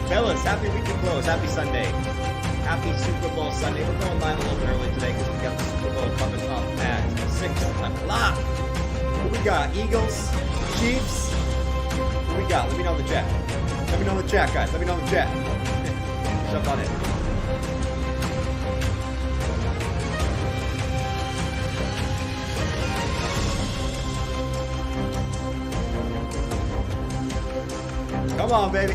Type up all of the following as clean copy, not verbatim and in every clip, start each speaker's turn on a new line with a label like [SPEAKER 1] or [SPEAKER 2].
[SPEAKER 1] Fellas, happy weekend close. Happy Sunday. Happy Super Bowl Sunday. We're going live a little bit early today because we got the Super Bowl coming up at 6 o'clock. What we got? Eagles, Chiefs. What we got? Let me know in the chat. Let me know in the chat, guys. Let me know in the chat. Jump on in. Come on, baby.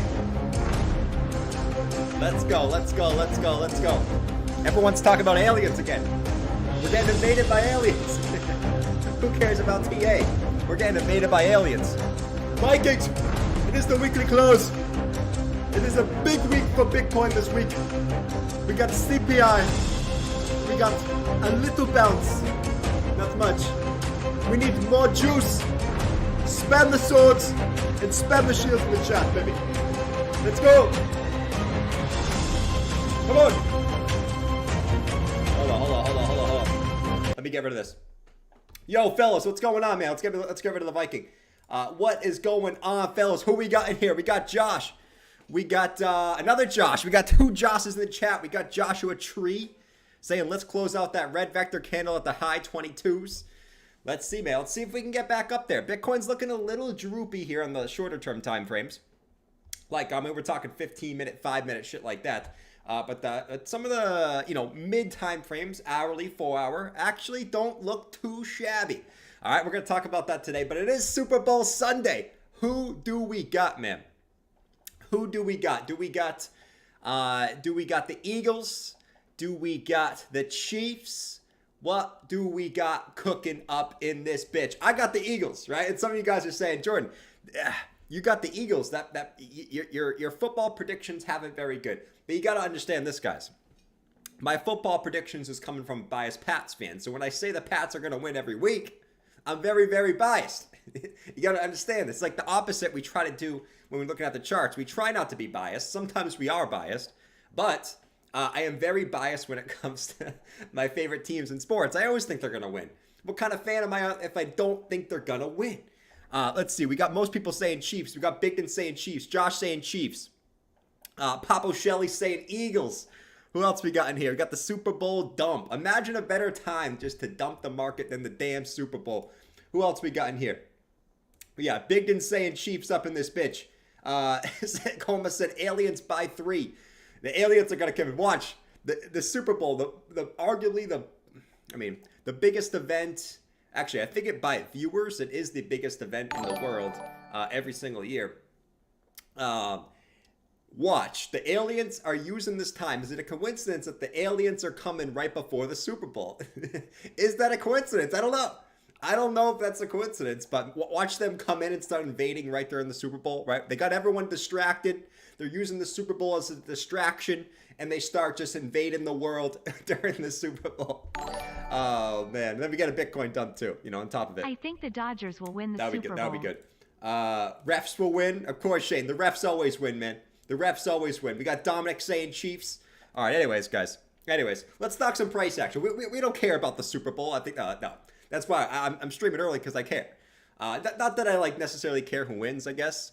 [SPEAKER 1] Let's go, let's go, let's go, let's go. Everyone's talking about aliens again. We're getting invaded by aliens. Who cares about TA? We're getting invaded by aliens. Vikings, it is the weekly close. It is a big week for Bitcoin this week. We got CPI. We got a little bounce. Not much. We need more juice. Spam the swords and spam the shields in the chat, baby. Let's go. Come on. Hold on. Let me get rid of this. Yo, fellas, what's going on, man? Let's get rid of the Viking. What is going on, fellas? Who we got in here? We got Josh. We got another Josh. We got two Joshes in the chat. We got Joshua Tree saying, let's close out that red vector candle at the high 22s. Let's see, man. Let's see if we can get back up there. Bitcoin's looking a little droopy here on the shorter term time frames. Like, I mean, we're talking 15-minute, 5-minute, shit like that. But some of the, mid time frames, hourly, 4-hour, actually don't look too shabby. All right, we're going to talk about that today. But it is Super Bowl Sunday. Who do we got, man? Who do we got? Do we got the Eagles? Do we got the Chiefs? What do we got cooking up in this bitch? I got the Eagles, right? And some of you guys are saying, Jordan, You got the Eagles. Your football predictions haven't very good. But you got to understand this, guys. My football predictions is coming from a biased Pats fan. So when I say the Pats are going to win every week, I'm very, very biased. You got to understand. It's like the opposite we try to do when we're looking at the charts. We try not to be biased. Sometimes we are biased. But I am very biased when it comes to my favorite teams in sports. I always think they're going to win. What kind of fan am I if I don't think they're going to win? Let's see. We got most people saying Chiefs. We got Bigden saying Chiefs. Josh saying Chiefs. Papo Shelley saying Eagles. Who else we got in here? We got the Super Bowl dump. Imagine a better time just to dump the market than the damn Super Bowl. Who else we got in here? Yeah, Bigden saying Chiefs up in this bitch. Coma said aliens by 3. The aliens are going to come and watch. The Super Bowl, arguably the biggest event. Actually, I think by viewers, it is the biggest event in the world every single year. Watch. The aliens are using this time. Is it a coincidence that the aliens are coming right before the Super Bowl? Is that a coincidence? I don't know. I don't know if that's a coincidence, but watch them come in and start invading right during the Super Bowl, right? They got everyone distracted. They're using the Super Bowl as a distraction, and they start just invading the world during the Super Bowl. Oh, man. Then we got a Bitcoin dump, too, on top of it.
[SPEAKER 2] I think the Dodgers will win the Super Bowl.
[SPEAKER 1] That'll be good. Refs will win. Of course, Shane. The refs always win, man. The refs always win. We got Dominic saying Chiefs. All right, anyways, guys. Let's talk some price action. We don't care about the Super Bowl. I think, no. That's why I'm streaming early, because I care. Not that I necessarily care who wins, I guess.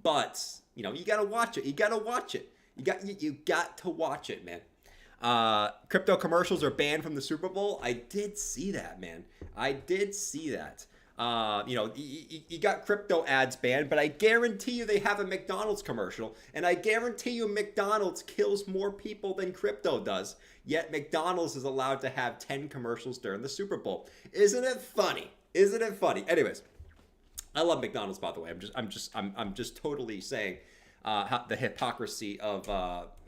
[SPEAKER 1] But, you got to watch it. You got to watch it. You got to watch it, man. Crypto commercials are banned from the Super Bowl. I did see that, man. I did see that. You got crypto ads banned, but I guarantee you they have a McDonald's commercial, and I guarantee you McDonald's kills more people than crypto does, yet McDonald's is allowed to have 10 commercials during the Super Bowl. Isn't it funny? Anyways, I love McDonald's, by the way. I'm just totally saying the hypocrisy of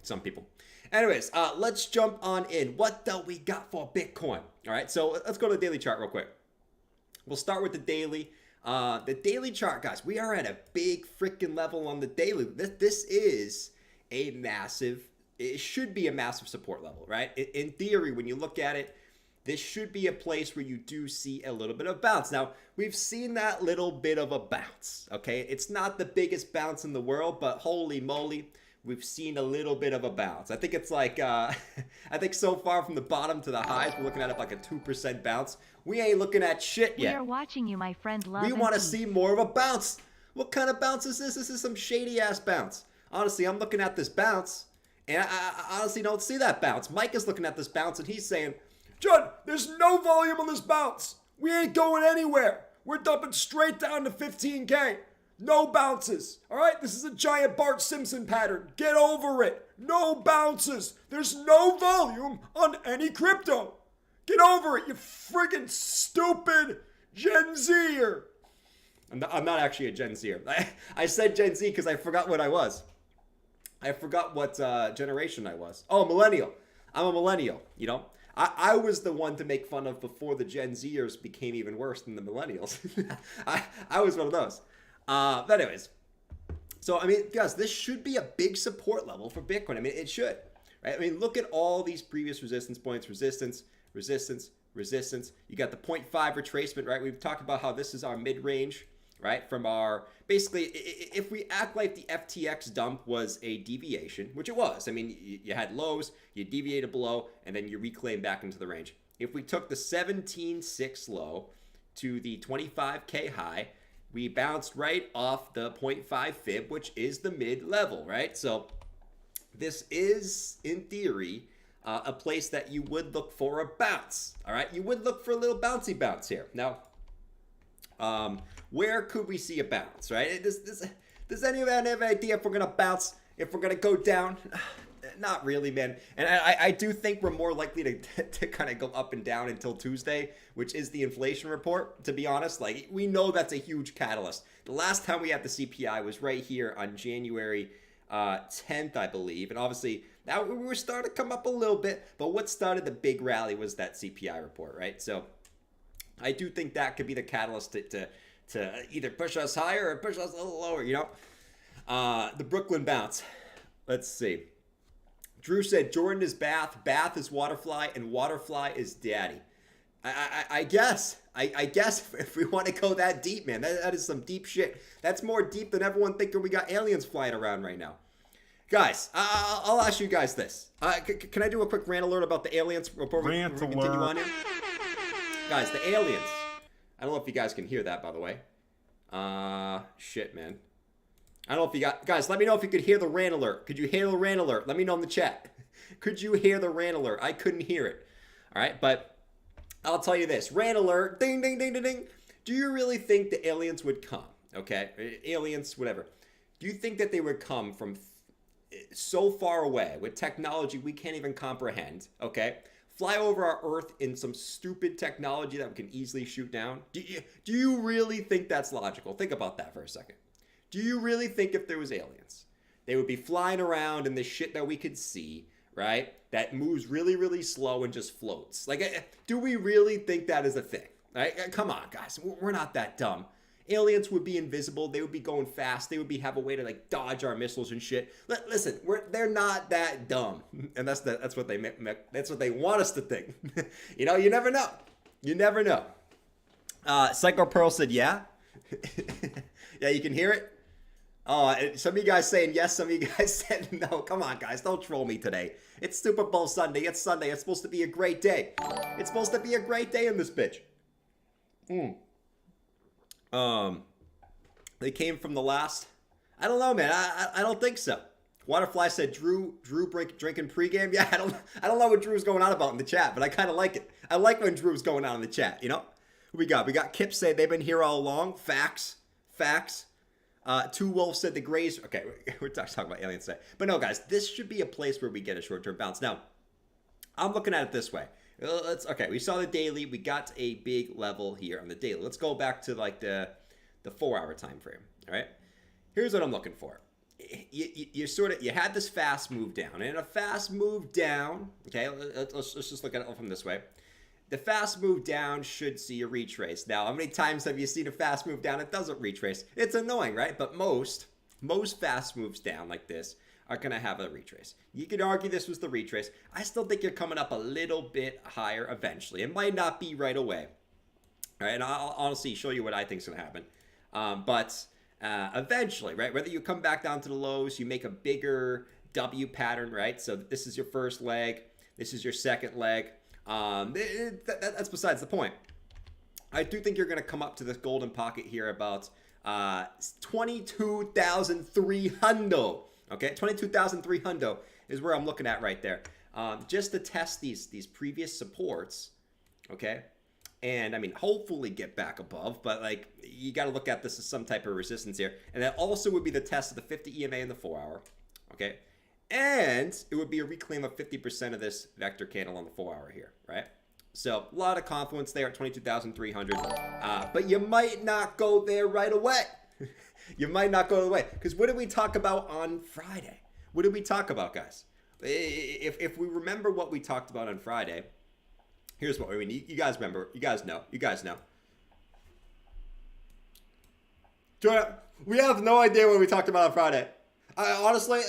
[SPEAKER 1] some people. Anyways, let's jump on in. What do we got for Bitcoin? All right, so let's go to the daily chart real quick. We'll start with the daily. The daily chart, guys, we are at a big freaking level on the daily. This is a massive, it should be a massive support level, right? In theory, when you look at it, this should be a place where you do see a little bit of bounce. Now, we've seen that little bit of a bounce, okay? It's not the biggest bounce in the world, but holy moly, we've seen a little bit of a bounce. I think it's like, I think so far from the bottom to the highs, we're looking at it like a 2% bounce. We ain't looking at shit yet.
[SPEAKER 2] We are watching you, my friend. Love
[SPEAKER 1] we want to see more of a bounce. What kind of bounce is this? This is some shady ass bounce. Honestly, I'm looking at this bounce, and I honestly don't see that bounce. Mike is looking at this bounce, and he's saying, John, there's no volume on this bounce. We ain't going anywhere. We're dumping straight down to 15K. No bounces. All right, this is a giant Bart Simpson pattern. Get over it. No bounces. There's no volume on any crypto. Get over it, you friggin' stupid Gen Zer. I'm not actually a Gen Zer. I said Gen Z because I forgot what I was. I forgot what generation I was. Oh, millennial. I'm a millennial, I was the one to make fun of before the Gen Zers became even worse than the millennials. I was one of those. But anyways, so, guys, this should be a big support level for Bitcoin. It should, right? Look at all these previous resistance points, resistance. You got the 0.5 retracement, right? We've talked about how this is our mid-range, right? From our, basically, if we act like the FTX dump was a deviation, which it was. You had lows, you deviated below, and then you reclaim back into the range. If we took the 17.6 low to the 25K high, we bounced right off the 0.5 fib, which is the mid-level, right? So this is, in theory, a place that you would look for a bounce, all right? You would look for a little bouncy bounce here. Now, where could we see a bounce, right? Does anyone have an idea if we're going to bounce, if we're going to go down? Not really, man. And I do think we're more likely to kind of go up and down until Tuesday, which is the inflation report, to be honest. We know that's a huge catalyst. The last time we had the CPI was right here on January 10th, I believe. And obviously, now we were starting to come up a little bit, but what started the big rally was that CPI report, right? So I do think that could be the catalyst to either push us higher or push us a little lower, you know? The Brooklyn bounce. Let's see. Drew said Jordan is Bath, Bath is Waterfly, and Waterfly is Daddy. I guess if we want to go that deep, man, that is some deep shit. That's more deep than everyone thinking we got aliens flying around right now. Guys, I'll ask you guys this. Can I do a quick rant alert about the aliens before we continue on here? Guys, the aliens. I don't know if you guys can hear that, by the way. Shit, man. I don't know if you got... Guys, let me know if you could hear the rant alert. Could you hear the rant alert? Let me know in the chat. Could you hear the rant alert? I couldn't hear it. All right, but I'll tell you this. Rant alert. Ding, ding, ding, ding, ding. Do you really think the aliens would come? Okay? Aliens, whatever. Do you think that they would come from so far away with technology we can't even comprehend? Okay? Fly over our Earth in some stupid technology that we can easily shoot down? Do you really think that's logical? Think about that for a second. Do you really think if there was aliens, they would be flying around in the shit that we could see, right? That moves really, really slow and just floats. Like, do we really think that is a thing? Right? Come on, guys. We're not that dumb. Aliens would be invisible. They would be going fast. They would have a way to like dodge our missiles and shit. Listen, they're not that dumb, and that's what they want us to think. You know, you never know. You never know. Psycho Pearl said, "Yeah, yeah, you can hear it." Oh, some of you guys saying yes, some of you guys said no. Come on, guys, don't troll me today. It's Super Bowl Sunday. It's Sunday. It's supposed to be a great day. It's supposed to be a great day in this bitch. They came from the last. I don't know, man. I don't think so. Waterfly said Drew drinking pregame. Yeah, I don't know what Drew's going on about in the chat, but I kind of like it. I like when Drew's going on in the chat. You know, who we got? We got Kip say they've been here all along. Facts. Two Wolves said the Grays. Okay, we're talking about aliens today. But no, guys, this should be a place where we get a short-term bounce. Now, I'm looking at it this way. Okay, we saw the daily. We got a big level here on the daily. Let's go back to like the 4-hour time frame. All right, here's what I'm looking for. You had this fast move down, and a fast move down. Okay, let's just look at it from this way. The fast move down should see a retrace. Now, how many times have you seen a fast move down? It doesn't retrace. It's annoying, right? But most fast moves down like this are going to have a retrace. You could argue this was the retrace. I still think you're coming up a little bit higher eventually. It might not be right away. All right, and I'll honestly show you what I think is going to happen. But eventually, right? Whether you come back down to the lows, you make a bigger W pattern, right? So this is your first leg. This is your second leg. That's besides the point. I do think you're going to come up to this golden pocket here about 22,300. Okay, 22,300 is where I'm looking at right there. Just to test these previous supports. Okay, and I mean hopefully get back above, but like you got to look at this as some type of resistance here, and that also would be the test of the 50 EMA in the 4-hour. Okay. And it would be a reclaim of 50% of this vector candle on the 4-hour here, right? So a lot of confluence there at 22,300. But you might not go there right away. You might not go away. Because what did we talk about on Friday? What did we talk about, guys? If we remember what we talked about on Friday, here's what we mean. You guys remember. You guys know. You guys know. We have no idea what we talked about on Friday. I honestly,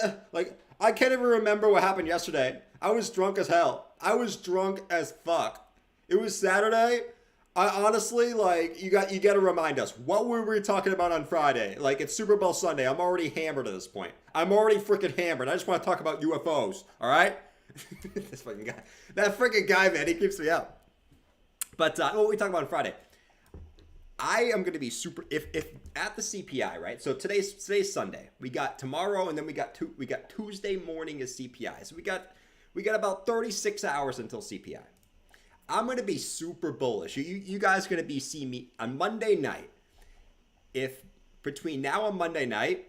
[SPEAKER 1] I can't even remember what happened yesterday. I was drunk as hell. I was drunk as fuck. It was Saturday. I honestly, you got to remind us. What were we talking about on Friday? Like, it's Super Bowl Sunday. I'm already hammered at this point. I'm already freaking hammered. I just want to talk about UFOs. All right? This fucking guy. That freaking guy, man. He keeps me up. But what were we talking about on Friday? I am going to be super if at the CPI, right? So today's Sunday. We got tomorrow, and then we got Tuesday morning is CPI. So we got about 36 hours until CPI. I'm going to be super bullish. You guys are going to see me on Monday night. If between now and Monday night,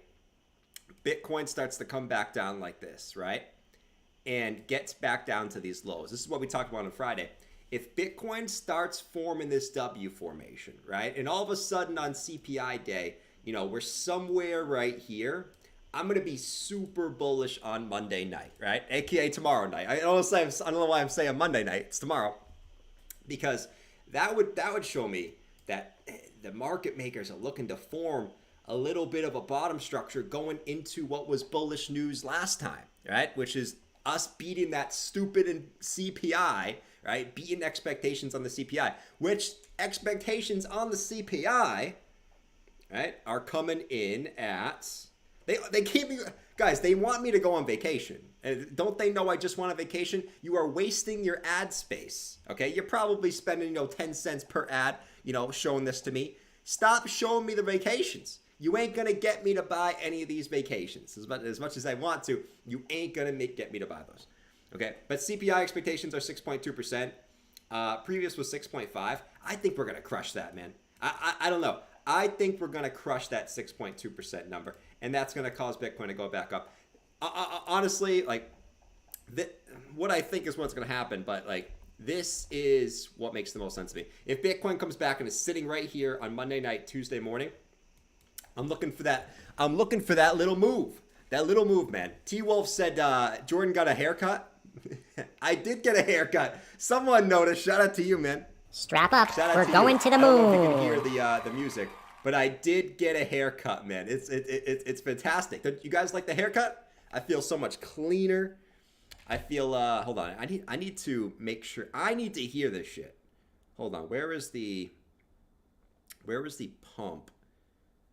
[SPEAKER 1] Bitcoin starts to come back down like this, right? And gets back down to these lows. This is what we talked about on Friday. If Bitcoin starts forming this W formation, right? And all of a sudden on CPI day, we're somewhere right here. I'm going to be super bullish on Monday night, right? AKA tomorrow night. I don't know why I'm saying Monday night. It's tomorrow. Because that would show me that the market makers are looking to form a little bit of a bottom structure going into what was bullish news last time, right? Which is us beating that stupid CPI, right? Beating expectations on the CPI, which expectations on the CPI, right, are coming in at, they keep me, guys, they want me to go on vacation. Don't they know I just want a vacation? You are wasting your ad space, okay? You're probably spending, 10 cents per ad, showing this to me. Stop showing me the vacations. You ain't gonna get me to buy any of these vacations. As much as I want to, you ain't gonna get me to buy those. Okay, but CPI expectations are 6.2%. Previous was 6.5. I think we're gonna crush that, man. I don't know. I think we're gonna crush that 6.2% number, and that's gonna cause Bitcoin to go back up. Honestly, what I think is what's gonna happen, but this is what makes the most sense to me. If Bitcoin comes back and is sitting right here on Monday night, Tuesday morning, I'm looking for that. I'm looking for that little move. That little move, man. T-Wolf said Jordan got a haircut. I did get a haircut. Someone noticed. Shout out to you, man.
[SPEAKER 3] Strap up. We're going to the moon.
[SPEAKER 1] I don't know if you can hear the music, but I did get a haircut, man. It's fantastic. Don't you guys like the haircut? I feel so much cleaner. I feel hold on. I need to make sure. I need to hear this shit. Hold on. Where is the pump?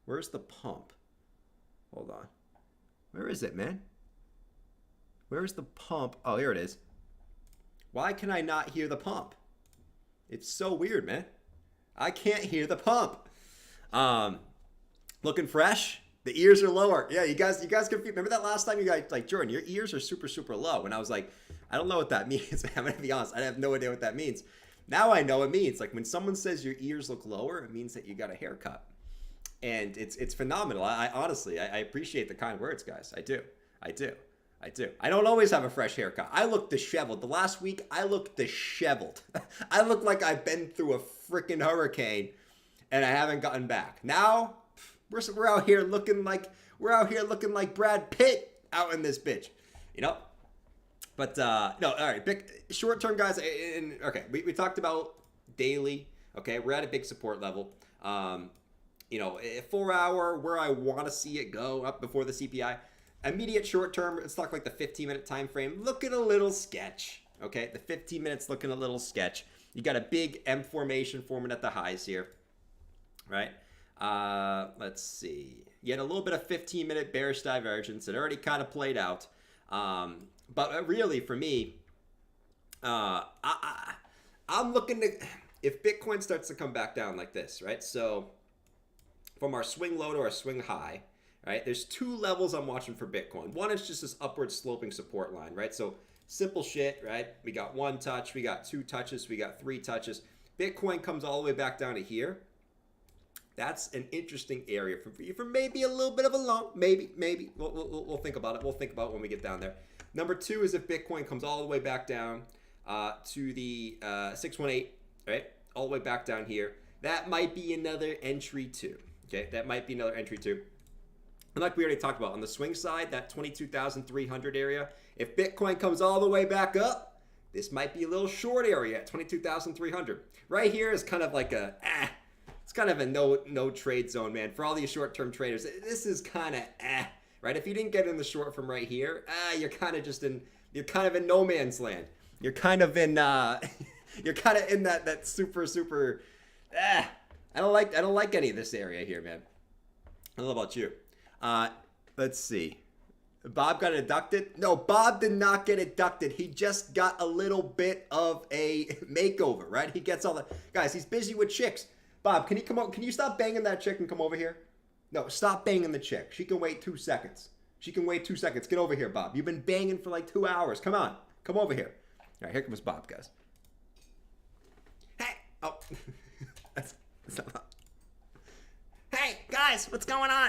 [SPEAKER 1] Where's the pump? Hold on. Where is it, man? Where's the pump? Oh, here it is. Why can I not hear the pump? It's so weird, man. I can't hear the pump. Looking fresh? The ears are lower. Yeah, you guys confused. Remember that last time you guys Jordan, your ears are super, super low. And I was like, I don't know what that means. I'm gonna be honest. I have no idea what that means. Now I know it means. When someone says your ears look lower, it means that you got a haircut. And it's phenomenal. I honestly, I appreciate the kind words, guys. I do. I don't always have a fresh haircut. I look disheveled. The last week, I looked disheveled. I look like I've been through a freaking hurricane, and I haven't gotten back. Now, we're out here looking like Brad Pitt out in this bitch, But no, all right. Big short term, guys. Okay, we talked about daily. Okay, we're at a big support level. 4 hour where I want to see it go up before the CPI. Immediate short term, let's talk the 15-minute time frame. Looking a little sketch. Okay, the 15 minutes looking a little sketch. You got a big M formation forming at the highs here, right? Let's see. You had a little bit of 15-minute bearish divergence. It already kind of played out. But really, for me, I'm looking to, if Bitcoin starts to come back down like this, right? So from our swing low to our swing high, right? There's two levels I'm watching for Bitcoin. One is just this upward sloping support line, right? So simple shit, right? We got one touch, we got two touches, we got three touches. Bitcoin comes all the way back down to here. That's an interesting area for maybe a little bit of a long, maybe. We'll think about it. We'll think about it when we get down there. Number two is if Bitcoin comes all the way back down to the 618, right? All the way back down here. That might be another entry too. Okay, that might be another entry too. And like we already talked about, on the swing side, that 22,300 area, if Bitcoin comes all the way back up, this might be a little short area at 22,300. Right here is kind of like it's kind of a no trade zone, man. For all these short-term traders, this is kind of right? If you didn't get in the short from right here, you're kind of in no man's land. You're kind of in that super I don't like any of this area here, man. I don't know about you. Let's see. Bob got abducted? No, Bob did not get abducted. He just got a little bit of a makeover, right? He gets all the guys. He's busy with chicks. Bob, can you come out? Can you stop banging that chick and come over here? No, stop banging the chick. She can wait 2 seconds. Get over here, Bob. You've been banging for 2 hours. Come on. Come over here. All right, here comes Bob, guys. Hey. Oh. That's not Bob. Hey, guys, what's going on?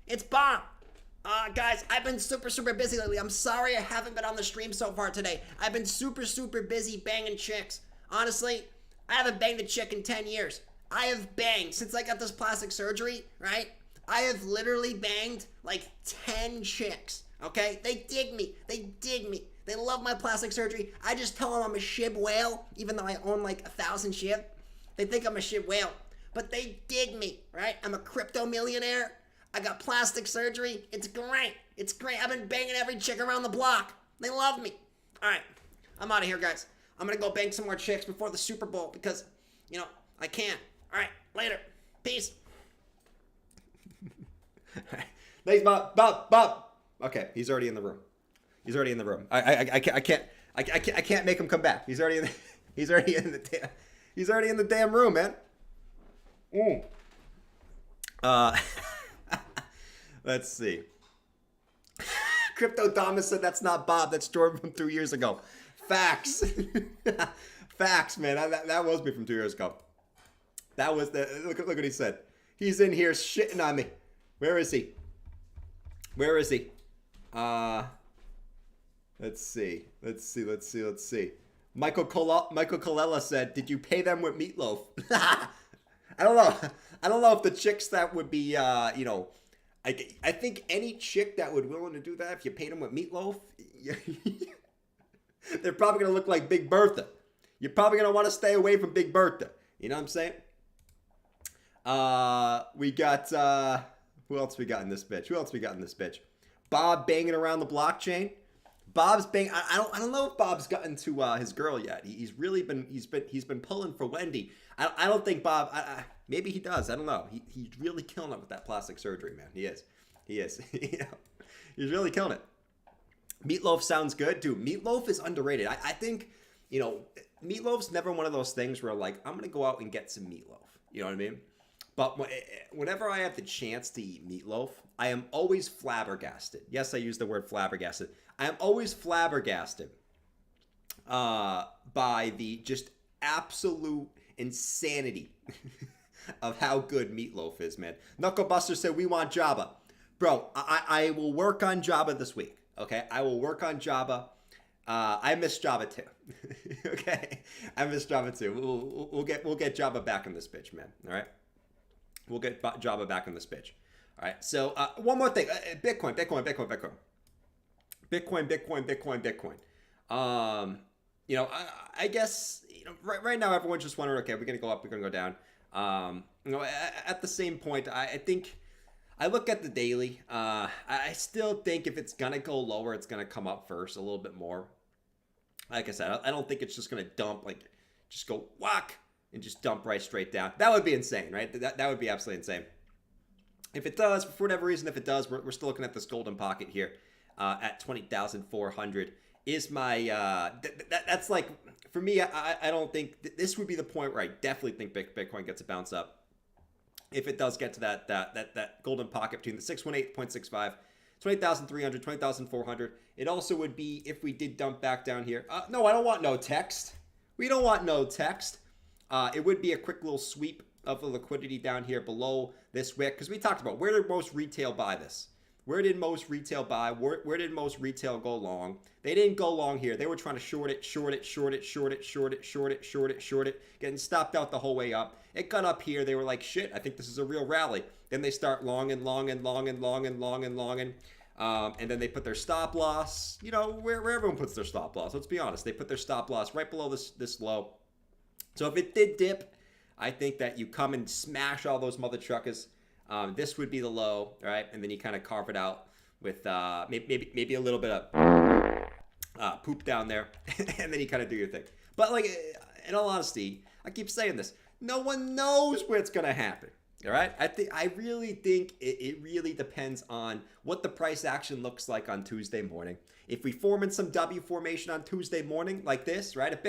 [SPEAKER 1] It's Bob. Guys, I've been super busy lately. I'm sorry I haven't been on the stream so far today. I've been super busy banging chicks. Honestly, I haven't banged a chick in 10 years. I have banged, since I got this plastic surgery, right? I have literally banged 10 chicks, okay? They dig me. They love my plastic surgery. I just tell them I'm a shib whale, even though I own 1,000 shib. They think I'm a shib whale.
[SPEAKER 4] but they dig me, right? I'm a crypto millionaire. I got plastic surgery. It's great. It's great. I've been banging every chick around the block. They love me. All right, I'm out of here, guys. I'm going to go bang some more chicks before the Super Bowl because, I can. All right, later. Peace.
[SPEAKER 1] Thanks, Bob. Okay, he's already in the room. I can't make him come back. He's already in the damn room, man. Let's see. Crypto Thomas said that's not Bob. That's Jordan from 2 years ago. Facts. Facts, man. That was me from 2 years ago. That was the look what he said. He's in here shitting on me. Where is he? Let's see. Michael Colella said, "Did you pay them with meatloaf?" I don't know if the chicks that would be, I think any chick that would willing to do that, if you paid them with meatloaf, they're probably gonna look like Big Bertha. You're probably gonna want to stay away from Big Bertha. You know what I'm saying? We got who else we got in this bitch? Bob banging around the blockchain. Bob's bang. I don't know if Bob's gotten to his girl yet. He's been pulling for Wendy. I don't think Bob. Maybe he does. I don't know. He's really killing it with that plastic surgery, man. He is. He's really killing it. Meatloaf sounds good, dude. Meatloaf is underrated. I think meatloaf's never one of those things where like I'm gonna go out and get some meatloaf. You know what I mean? But whenever I have the chance to eat meatloaf, I am always flabbergasted. Yes, I use the word flabbergasted. I am always flabbergasted by the just absolute insanity of how good meatloaf is, man. Knucklebuster said, "We want Jabba." Bro, I will work on Jabba this week, okay? I will work on Jabba. I miss Jabba too. Okay? I miss Jabba too. We'll get Jabba back in this bitch, man. All right? We'll get Jabba back in this bitch. All right. So one more thing. Bitcoin. I guess right now everyone's just wondering, okay, we're gonna go up, we're gonna go down. At the same point, I think I look at the daily. I still think if it's gonna go lower, it's gonna come up first a little bit more. Like I said, I don't think it's just gonna dump, like just go whack and just dump right straight down. That would be insane, right? That would be absolutely insane. If it does, for whatever reason, if it does, we're still looking at this golden pocket here at 20,400 is my, that's like, for me, I don't think, this would be the point where I definitely think Bitcoin gets a bounce up. If it does get to that golden pocket between the 618.65, 20,300, 20,400. It also would be if we did dump back down here. No, I don't want no text. We don't want no text. It would be a quick little sweep of the liquidity down here below this wick, because we talked about where did most retail buy this? Where did most retail buy? Where did most retail go long? They didn't go long here. They were trying to short it, getting stopped out the whole way up. It got up here. They were like, shit, I think this is a real rally. Then they start long and then they put their stop loss, where everyone puts their stop loss. Let's be honest. They put their stop loss right below this low. So if it did dip, I think that you come and smash all those mother truckers. This would be the low, right? And then you kind of carve it out with maybe a little bit of poop down there, and then you kind of do your thing. But like, in all honesty, I keep saying this: no one knows where it's gonna happen. All right, I really think it really depends on what the price action looks like on Tuesday morning. If we form in some W formation on Tuesday morning like this, right? If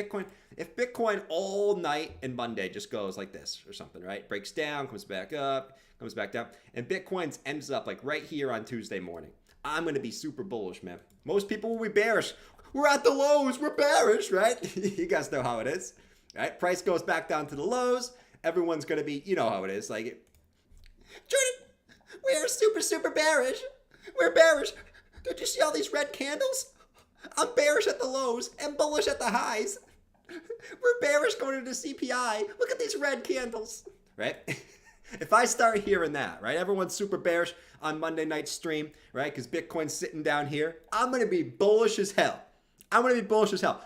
[SPEAKER 1] Bitcoin all night and Monday just goes like this or something, right? Breaks down, comes back up, comes back down, and Bitcoin ends up like right here on Tuesday morning, I'm gonna be super bullish, man. Most people will be bearish. We're at the lows, we're bearish, right? You guys know how it is, right? Price goes back down to the lows. Everyone's gonna be, you know how it is, like, Jordan, we're super bearish. We're bearish. Don't you see all these red candles? I'm bearish at the lows and bullish at the highs. We're bearish going into CPI. Look at these red candles, right? If I start hearing that, right? Everyone's super bearish on Monday night stream, right? Because Bitcoin's sitting down here. I'm going to be bullish as hell.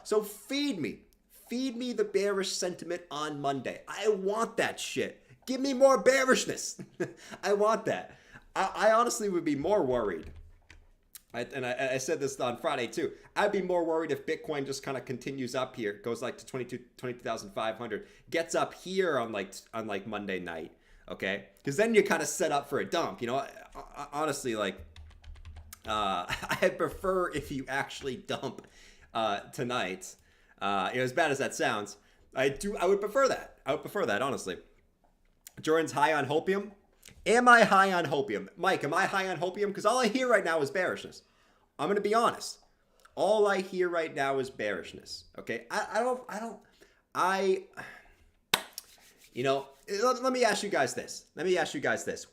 [SPEAKER 1] So feed me the bearish sentiment on Monday. I want that shit. Give me more bearishness. I want that. I honestly would be more worried. I said this on Friday too. I'd be more worried if Bitcoin just kind of continues up here, goes like to 22,500, gets up here on like Monday night, okay? Because then you're kind of set up for a dump. You know, honestly, like I prefer if you actually dump tonight. As bad as that sounds, I would prefer that. I would prefer that, honestly. Jordan's high on hopium. Am I high on hopium? Mike, am I high on hopium? Because all I hear right now is bearishness. I'm going to be honest. All I hear right now is bearishness. Okay? Let me ask you guys this.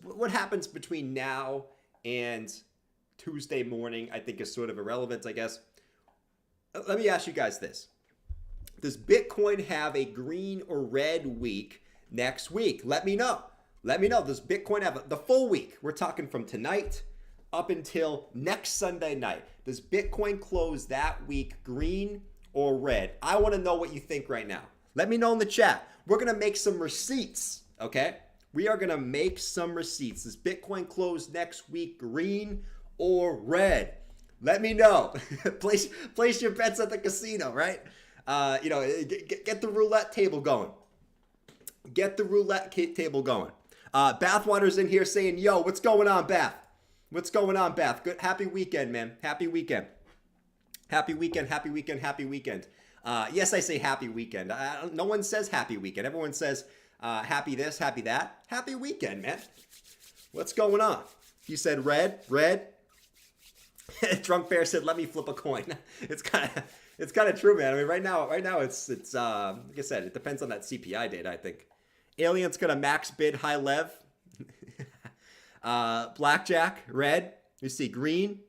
[SPEAKER 1] What happens between now and Tuesday morning, I think is sort of irrelevant, I guess. Let me ask you guys this. Does Bitcoin have a green or red week next week? Let me know. Does Bitcoin have the full week? We're talking from tonight up until next Sunday night. Does Bitcoin close that week green or red? I want to know what you think right now. Let me know in the chat. We're going to make some receipts, okay? We are going to make some receipts. Does Bitcoin close next week green or red? Let me know. place your bets at the casino, right? Get the roulette table going. Bathwater's in here saying, yo, what's going on, Bath? Good. Happy weekend, man. Happy weekend. Yes, I say happy weekend. No one says happy weekend. Everyone says happy this, happy that. Happy weekend, man. What's going on? You said red. Drunk Bear said, let me flip a coin. It's kind of true, man. I mean, right now it's like I said, it depends on that CPI data, I think. Alien's gonna max bid high lev. Blackjack, red. You see green.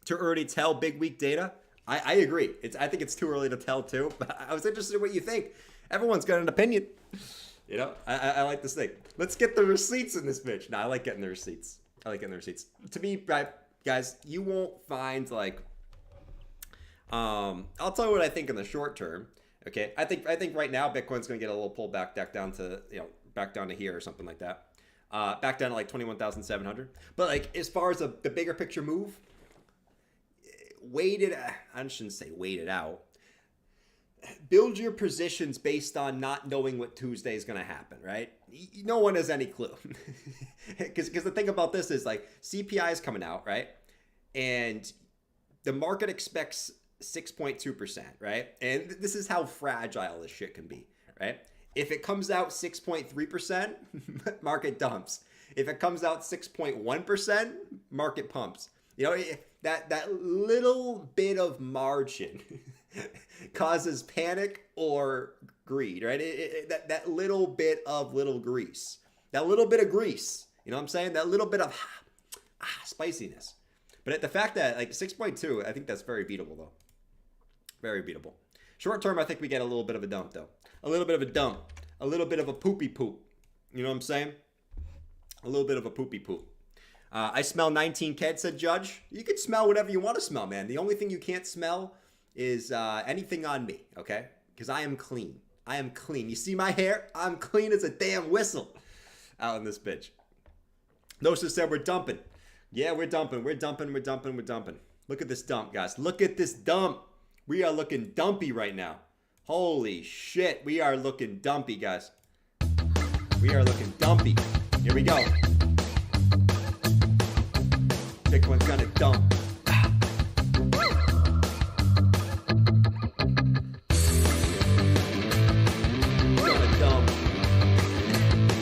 [SPEAKER 1] Too early to tell, big week data. I agree. I think it's too early to tell too. But I was interested in what you think. Everyone's got an opinion. I like this thing. Let's get the receipts in this bitch. No, I like getting the receipts. To me, guys, you won't find like. I'll tell you what I think in the short term. Okay, I think right now Bitcoin's gonna get a little pullback back down to here or something like that. Back down to like 21,700. But like as far as the bigger picture move, I shouldn't say wait it out. Build your positions based on not knowing what Tuesday is going to happen, right? No one has any clue. Because the thing about this is like CPI is coming out, right? And the market expects 6.2%, right? And this is how fragile this shit can be, right? If it comes out 6.3%, market dumps. If it comes out 6.1%, market pumps. That little bit of margin causes panic or greed, right? That little bit of grease. That little bit of grease. You know what I'm saying? That little bit of spiciness. But the fact that like 6.2, I think that's very beatable though. Very beatable. Short term, I think we get a little bit of a dump though. A little bit of a dump. A little bit of a poopy poop. You know what I'm saying? A little bit of a poopy poop. I smell 19 Ked, said Judge. You can smell whatever you want to smell, man. The only thing you can't smell is anything on me, okay? Because I am clean. You see my hair? I'm clean as a damn whistle out in this bitch. Nosa said we're dumping. Yeah, we're dumping. Look at this dump, guys. Look at this dump. We are looking dumpy right now. Holy shit. We are looking dumpy, guys. Here we go. Bitcoin's gonna dump. Gonna dump.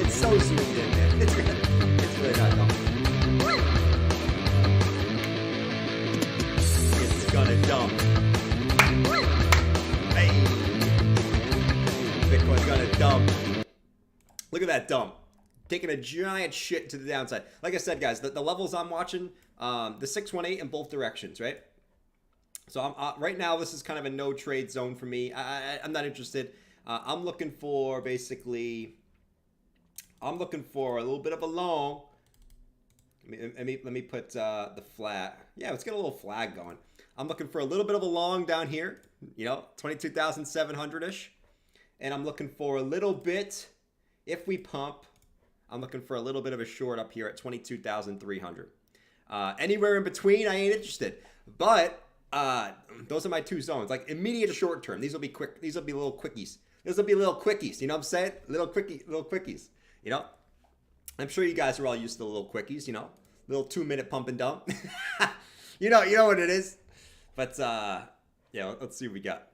[SPEAKER 1] It's so zoomed in, man. It's really not dumping. It's gonna dump. Hey. Bitcoin's gonna dump. Look at that dump. Taking a giant shit to the downside. Like I said, guys, the levels I'm watching, the 618 in both directions, right? So I'm right now, this is kind of a no trade zone for me. I'm not interested. I'm looking for a little bit of a long. Let me put the flag. Yeah, let's get a little flag going. I'm looking for a little bit of a long down here, 22,700-ish. And I'm looking for a little bit If we pump, I'm looking for a little bit of a short up here at 22,300. Anywhere in between, I ain't interested. But those are my two zones. Like immediate short term. These will be quick. These will be little quickies. These will be little quickies. You know what I'm saying? Little quickies. You know? I'm sure you guys are all used to the little quickies, you know? Little 2-minute pump and dump. you know what it is. But yeah, let's see what we got.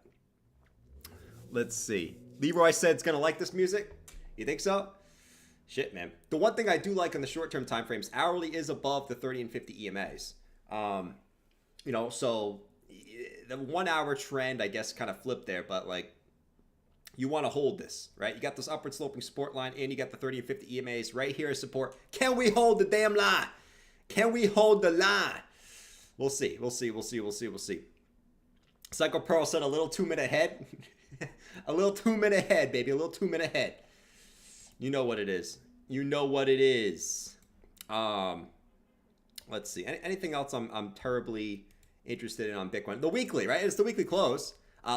[SPEAKER 1] Let's see. Leroy said it's gonna like this music. You think so? Shit, man. The one thing I do like on the short-term time frames, hourly is above the 30 and 50 EMAs. You know, so the 1 hour trend, I guess, kind of flipped there, but like, you want to hold this, right? You got this upward sloping support line, and you got the 30 and 50 EMAs right here as support. Can we hold the damn line? Can we hold the line? We'll see. Psycho Pearl said a little 2-minute head. A little 2-minute head, baby. A little 2-minute head. You know what it is. Let's see. Anything else I'm terribly interested in on Bitcoin? The weekly, right? It's the weekly close.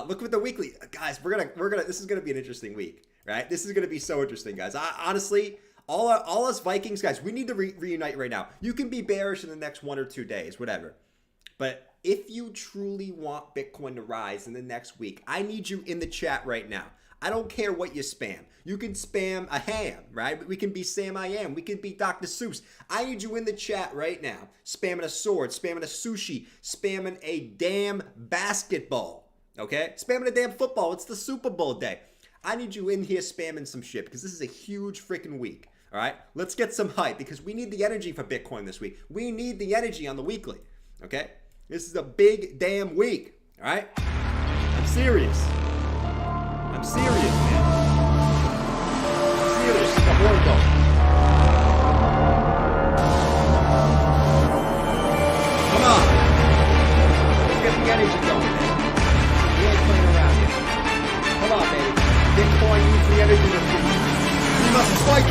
[SPEAKER 1] Look at the weekly, guys. We're gonna. This is gonna be an interesting week, right? This is gonna be so interesting, guys. Honestly, all us Vikings guys, we need to reunite right now. You can be bearish in the next 1 or 2 days, whatever. But if you truly want Bitcoin to rise in the next week, I need you in the chat right now. I don't care what you spam. You can spam a ham, right? We can be Sam I Am. We can be Dr. Seuss. I need you in the chat right now. Spamming a sword, spamming a sushi, spamming a damn basketball, okay? Spamming a damn football. It's the Super Bowl day. I need you in here spamming some shit because this is a huge freaking week, all right? Let's get some hype because we need the energy for Bitcoin this week. We need the energy on the weekly, okay? This is a big damn week, all right? I'm serious. I'm serious, man. I'm serious. The horn go. Come on. Let's get the energy going, man. We ain't playing around here. Come on, baby. Bitcoin needs the energy this week. We must fight.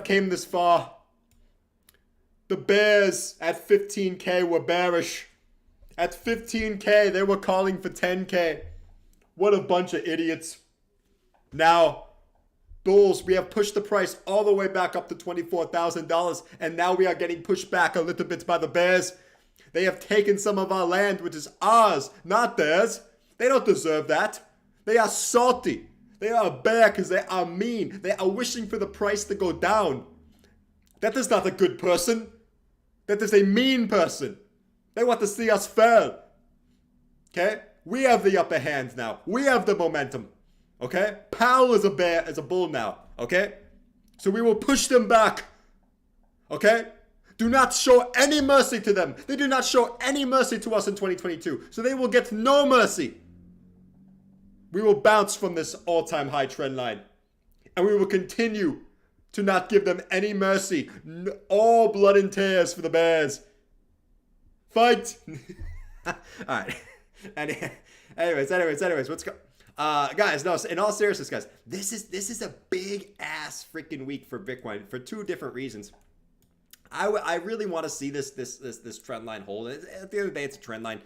[SPEAKER 1] Came this far. The bears at 15K were bearish. At 15K, they were calling for 10K. What a bunch of idiots. Now, bulls, we have pushed the price all the way back up to $24,000, and now we are getting pushed back a little bit by the bears. They have taken some of our land, which is ours, not theirs. They don't deserve that. They are salty. They are bad because they are mean. They are wishing for the price to go down. That is not a good person. That is a mean person. They want to see us fail. Okay? We have the upper hand now. We have the momentum. Okay? Powell is a bear, is a bull now. Okay? So we will push them back. Okay? Do not show any mercy to them. They do not show any mercy to us in 2022. So they will get no mercy. We will bounce from this all-time high trend line. And we will continue to not give them any mercy. All blood and tears for the bears. Fight! Alright. Anyways, let's go. Guys, no, in all seriousness, guys, this is a big ass freaking week for Bitcoin for two different reasons. I really want to see this trend line hold. At the end of the day, it's a trend line.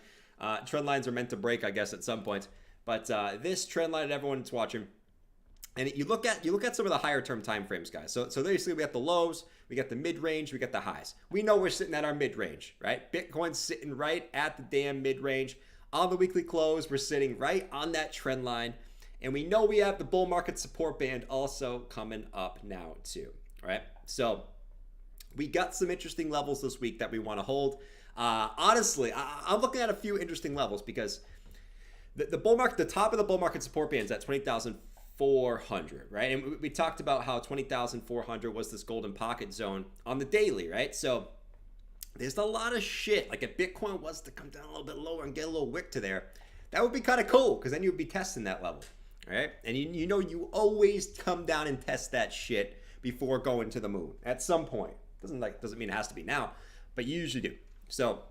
[SPEAKER 1] Trend lines are meant to break, I guess, at some point. But this trend line that everyone's watching, and you look at some of the higher term time frames, guys. So basically, we got the lows, we got the mid range, we got the highs. We know we're sitting at our mid range, right? Bitcoin's sitting right at the damn mid range. On the weekly close, we're sitting right on that trend line, and we know we have the bull market support band also coming up now too, right? So we got some interesting levels this week that we want to hold. Honestly, I'm looking at a few interesting levels because the bull market, the top of the bull market support band is at 20,000 20,400, right? And we talked about how 20,400 was this golden pocket zone on the daily, right? So there's a lot of shit. Like if Bitcoin was to come down a little bit lower and get a little wick to there, that would be kind of cool because then you'd be testing that level, right? And you know you always come down and test that shit before going to the moon at some point. Doesn't mean it has to be now, but you usually do. So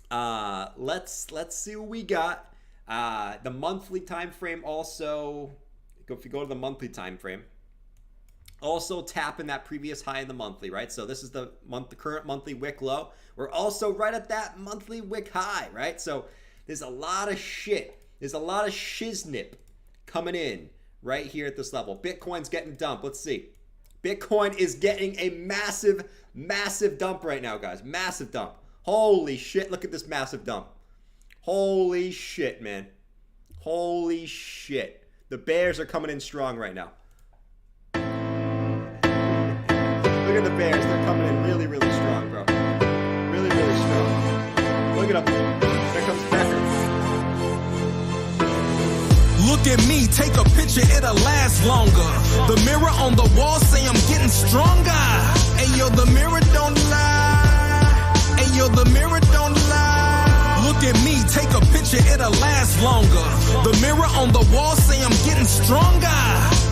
[SPEAKER 1] let's see what we got. The monthly time frame also. If you go to the monthly time frame, also tapping that previous high in the monthly, right? So this is the current monthly wick low. We're also right at that monthly wick high, right? So there's a lot of shit. There's a lot of shiznip coming in right here at this level. Bitcoin's getting dumped. Let's see. Bitcoin is getting a massive, massive dump right now, guys. Massive dump. Holy shit. Look at this massive dump. Holy shit, man. Holy shit. The bears are coming in strong right now. Look at the bears. They're coming in really, really strong, bro. Really, really strong. Look at them. There comes Becker.
[SPEAKER 5] Look at me, take a picture, it'll last longer. The mirror on the wall say I'm getting stronger. Ayo, the mirror don't lie. Ayo, the mirror don't lie. Look at me, take a picture, it'll last longer. The mirror on the wall say I'm getting stronger.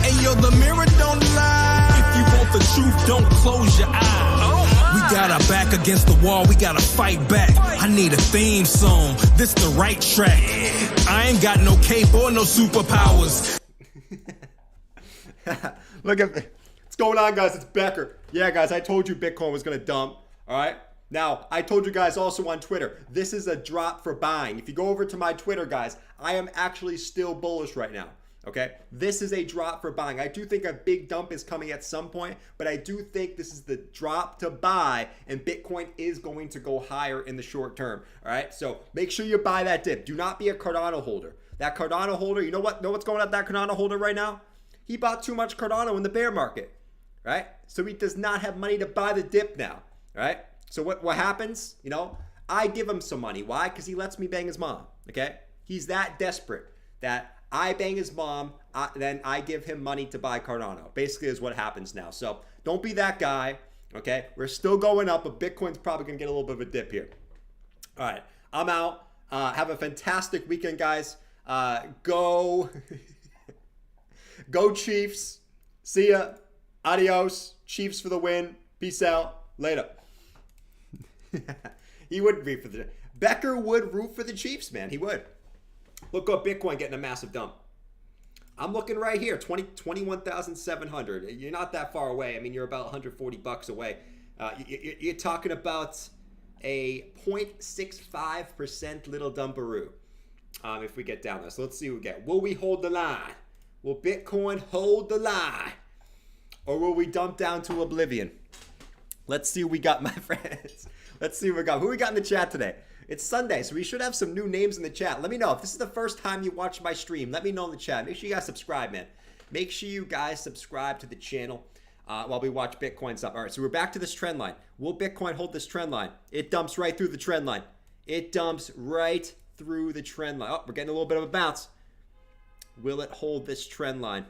[SPEAKER 5] Ayo, the mirror don't lie. If you want the truth, don't close your eyes. We got our back against the wall, we gotta fight back. I need a theme song, this the right track. I ain't got no cape or no superpowers.
[SPEAKER 1] Look at what's going on, guys. It's Becker. Yeah, guys, I told you Bitcoin was gonna dump. All right. Now, I told you guys also on Twitter, this is a drop for buying. If you go over to my Twitter, guys, I am actually still bullish right now. Okay, this is a drop for buying. I do think a big dump is coming at some point, but I do think this is the drop to buy, and Bitcoin is going to go higher in the short term. All right, so make sure you buy that dip. Do not be a Cardano holder. That Cardano holder, you know what? Know what's going on with that Cardano holder right now? He bought too much Cardano in the bear market, right? So he does not have money to buy the dip now, right? So what happens? You know, I give him some money. Why? Because he lets me bang his mom. Okay, he's that desperate that I bang his mom, then I give him money to buy Cardano. Basically is what happens now. So don't be that guy, okay? We're still going up, but Bitcoin's probably going to get a little bit of a dip here. All right, I'm out. Have a fantastic weekend, guys. Go Chiefs. See ya. Adios. Chiefs for the win. Peace out. Later. He would root for the Becker would root for the Chiefs, man. He would. Look up Bitcoin getting a massive dump. I'm looking right here, 21,700. You're not that far away. I mean, you're about $140 away. You're talking about a 0.65% little dumperoo if we get down there. So let's see what we get. Will we hold the line? Will Bitcoin hold the line? Or will we dump down to oblivion? Let's see what we got, my friends. Let's see what we got. Who we got in the chat today? It's Sunday, so we should have some new names in the chat. Let me know. If this is the first time you watch my stream, let me know in the chat. Make sure you guys subscribe, man. Make sure you guys subscribe to the channel while we watch Bitcoin stuff. All right, so we're back to this trend line. Will Bitcoin hold this trend line? It dumps right through the trend line. It dumps right through the trend line. Oh, we're getting a little bit of a bounce. Will it hold this trend line?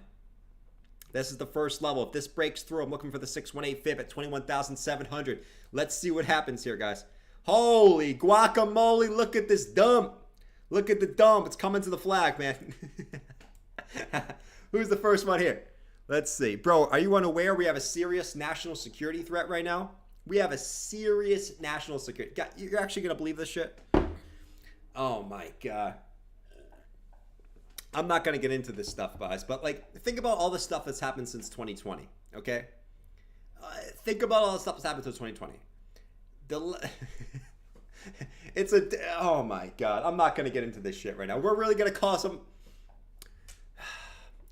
[SPEAKER 1] This is the first level. If this breaks through, I'm looking for the 618 fib at 21,700. Let's see what happens here, guys. Holy guacamole, look at this dump. Look at the dump. It's coming to the flag, man. Who's the first one here? Let's see. Bro, are you unaware we have a serious national security threat right now? We have a serious national security. God, you're actually going to believe this shit? Oh, my God. I'm not going to get into this stuff, guys, but like, think about all the stuff that's happened since 2020, okay? Think about all the stuff that's happened since 2020. Oh my God. I'm not going to get into this shit right now. We're really going to cause some.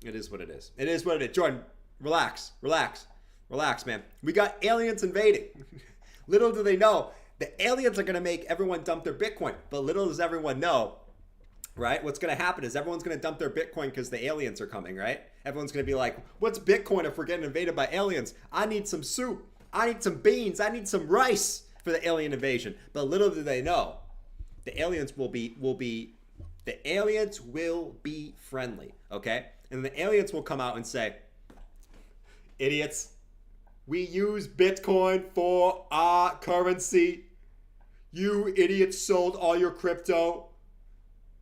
[SPEAKER 1] It is what it is. It is what it is. Jordan, relax, man. We got aliens invading. Little do they know, the aliens are going to make everyone dump their Bitcoin. But little does everyone know, right? What's going to happen is everyone's going to dump their Bitcoin because the aliens are coming, right? Everyone's going to be like, what's Bitcoin if we're getting invaded by aliens? I need some soup. I need some beans. I need some rice for the alien invasion. But little do they know, the aliens will be friendly, okay? And the aliens will come out and say, idiots, we use Bitcoin for our currency. You idiots sold all your crypto.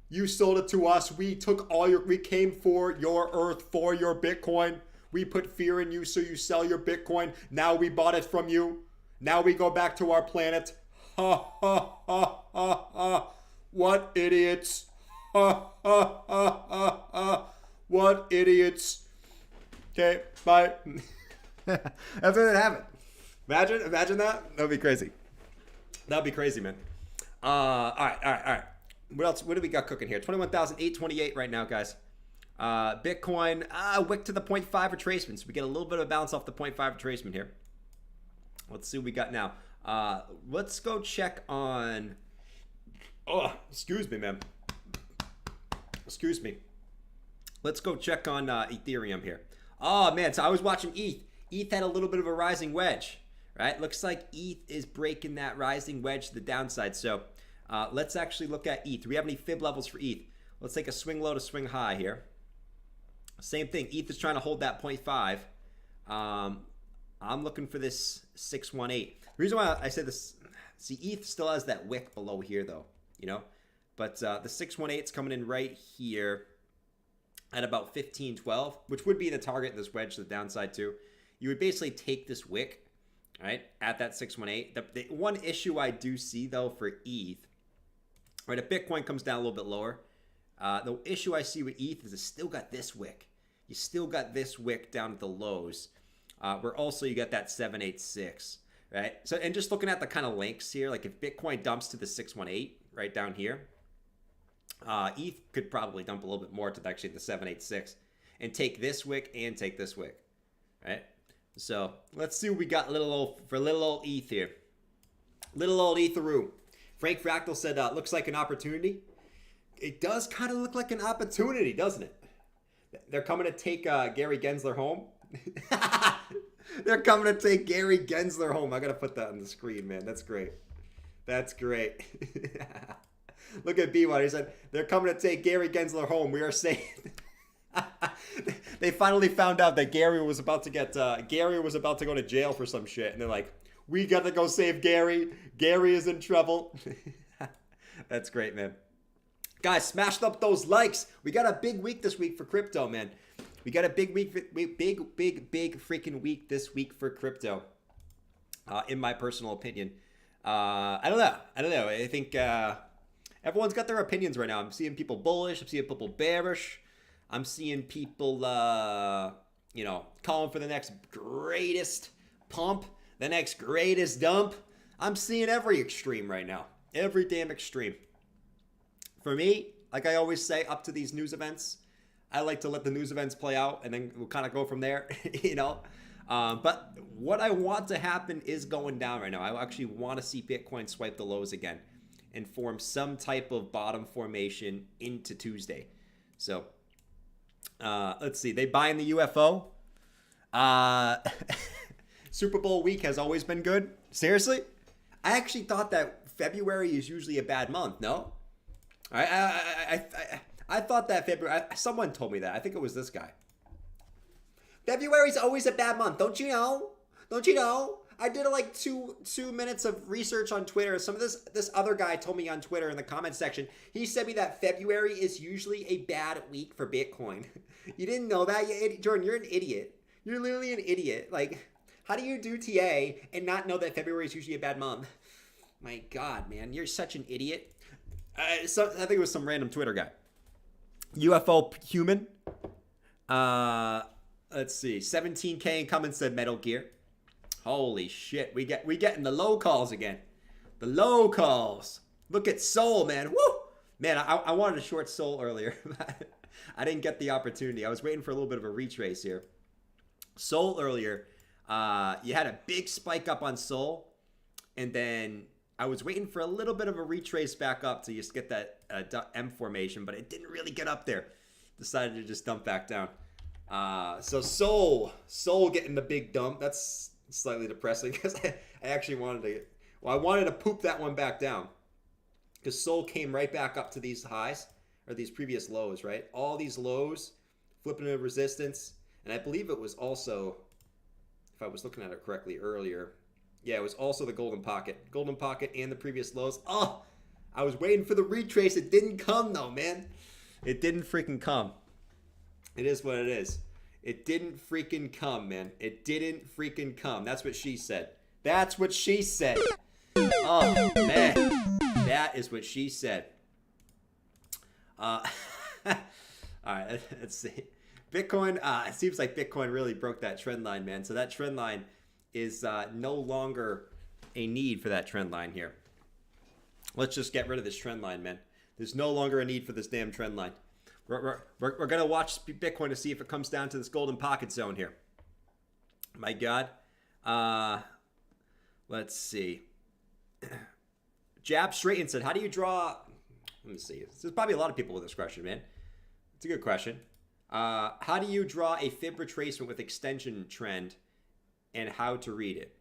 [SPEAKER 1] You sold it to us. We came for your earth, for your Bitcoin. We put fear in you so you sell your Bitcoin. Now we bought it from you. Now we go back to our planet. Ha ha ha ha ha. What idiots. Ha ha ha ha ha. What idiots. Okay, bye. That's what would happen. Imagine that. That'd be crazy. That'd be crazy, man. All right. What else? What do we got cooking here? 21,828 right now, guys. Bitcoin, wick to the 0.5 retracements. We get a little bit of a bounce off the 0.5 retracement here. Let's see what we got now. Let's go check on. Oh, excuse me, man. Excuse me. Let's go check on Ethereum here. Oh man, so I was watching ETH. ETH had a little bit of a rising wedge, right? Looks like ETH is breaking that rising wedge to the downside. So let's actually look at ETH. Do we have any fib levels for ETH? Let's take a swing low to swing high here. Same thing. ETH is trying to hold that 0.5. I'm looking for this 618. The reason why I say this, see, ETH still has that wick below here though, you know? But the 618 is coming in right here at about 1512, which would be the target in this wedge to the downside too. You would basically take this wick, right, at that 618. The one issue I do see though for ETH, right, if Bitcoin comes down a little bit lower, the issue I see with ETH is it's still got this wick. You still got this wick down at the lows, where also you got that 786, right? So, and just looking at the kind of links here, like if Bitcoin dumps to the 618 right down here, ETH could probably dump a little bit more to actually the 786 and take this wick and take this wick, right? So let's see what we got little old ETH here. Little old Etheroo. Frank Fractal said, looks like an opportunity. It does kind of look like an opportunity, doesn't it? They're coming to take Gary Gensler home. They're coming to take Gary Gensler home. I got to put that on the screen, man. That's great. That's great. Look at B1. He said, they're coming to take Gary Gensler home. We are saying... They finally found out that Gary was about to go to jail for some shit. And they're like, we got to go save Gary. Gary is in trouble. That's great, man. Guys, smashed up those likes. We got a big week this week for crypto, man. We got a big week, big freaking week this week for crypto. In my personal opinion. I don't know. I think everyone's got their opinions right now. I'm seeing people bullish. I'm seeing people bearish. I'm seeing people, calling for the next greatest pump, the next greatest dump. I'm seeing every extreme right now. Every damn extreme. For me, like I always say, up to these news events, I like to let the news events play out, and then we'll kind of go from there, But what I want to happen is going down right now. I actually want to see Bitcoin swipe the lows again and form some type of bottom formation into Tuesday. So... let's see. They buy in the UFO. Super Bowl week has always been good. Seriously? I actually thought that February is usually a bad month. No? I thought that February... someone told me that. I think it was this guy. February's always a bad month. Don't you know? Don't you know? I did like two minutes of research on Twitter. Some of this other guy told me on Twitter in the comment section. He said me that February is usually a bad week for Bitcoin. You didn't know that, Jordan? You're an idiot. You're literally an idiot. Like, how do you do TA and not know that February is usually a bad month? My God, man, you're such an idiot. I think it was some random Twitter guy. UFO human. Let's see. 17K incoming said Metal Gear. Holy shit, we getting the low calls again. The low calls. Look at Sol, man. Woo! Man, I wanted to short Sol earlier. I didn't get the opportunity. I was waiting for a little bit of a retrace here. Sol earlier, you had a big spike up on Sol, and then I was waiting for a little bit of a retrace back up to just get that M formation, but it didn't really get up there. Decided to just dump back down. So Sol getting the big dump. That's slightly depressing because I actually wanted to poop that one back down because Sol came right back up to these highs or these previous lows, right? All these lows flipping into resistance. And I believe it was also, if I was looking at it correctly earlier, yeah, it was also the golden pocket. Golden pocket and the previous lows. Oh, I was waiting for the retrace. It didn't come though, man. It didn't freaking come. It is what it is. It didn't freaking come, man. It didn't freaking come. That's what she said. That's what she said. Oh, man. That is what she said. All right, let's see. Bitcoin, it seems like Bitcoin really broke that trend line, man. So that trend line is no longer a need for that trend line here. Let's just get rid of this trend line, man. There's no longer a need for this damn trend line. We're going to watch Bitcoin to see if it comes down to this golden pocket zone here. My God. Let's see. Jab Straighten said, how do you draw... Let me see. There's probably a lot of people with this question, man. It's a good question. How do you draw a fib retracement with extension trend and how to read it?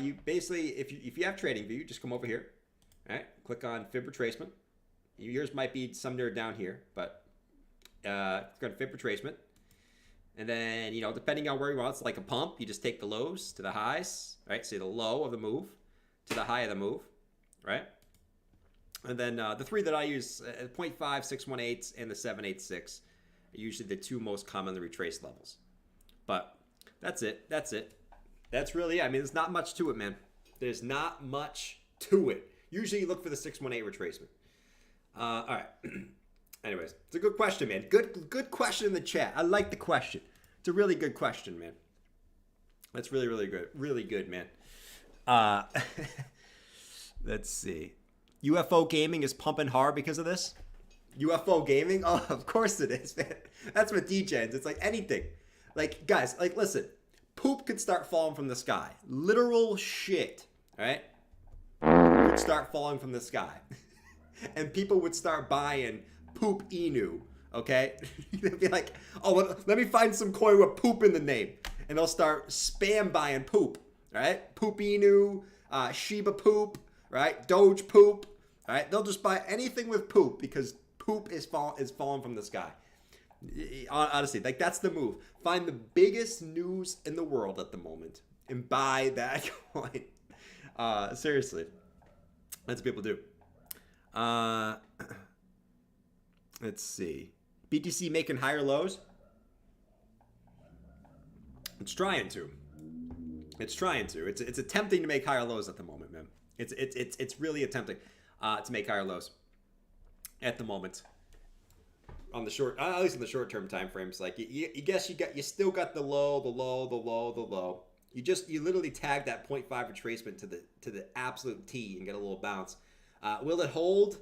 [SPEAKER 1] You basically, if you have TradingView, just come over here. All right, click on fib retracement. Yours might be somewhere down here, but click on fib retracement. And then, you know, depending on where you want, it's like a pump. You just take the lows to the highs, right? Say the low of the move to the high of the move, right? And then the three that I use, 0.5, 618, and the 786, are usually the two most commonly retraced levels. But that's it. That's it. That's really it. I mean, there's not much to it, man. There's not much to it. Usually you look for the 618 retracement. All right. Anyways, it's a good question, man. Good question in the chat. I like the question. It's a really good question, man. That's really, really good. Really good, man. Let's see. UFO gaming is pumping hard because of this? UFO gaming? Oh, of course it is, man. That's what degens. It's like anything. Like, guys, like, listen. Poop could start falling from the sky. Literal shit, all right? Would start falling from the sky. And people would start buying poop Inu, okay? They'd be like, oh, well, let me find some coin with poop in the name. And they'll start spam buying poop, all right? Poop Inu, Shiba poop, right? Doge poop, all right? They'll just buy anything with poop because poop is falling from the sky. Honestly, like, that's the move. Find the biggest news in the world at the moment and buy that coin. Seriously. That's what people do. Let's see. BTC making higher lows? It's trying to. It's trying to. It's attempting to make higher lows at the moment, man. It's really attempting to make higher lows at the moment. On the short, at least in the short-term time frames, like you guess you still got the low. You literally tag that 0.5 retracement to the absolute T and get a little bounce. Will it hold?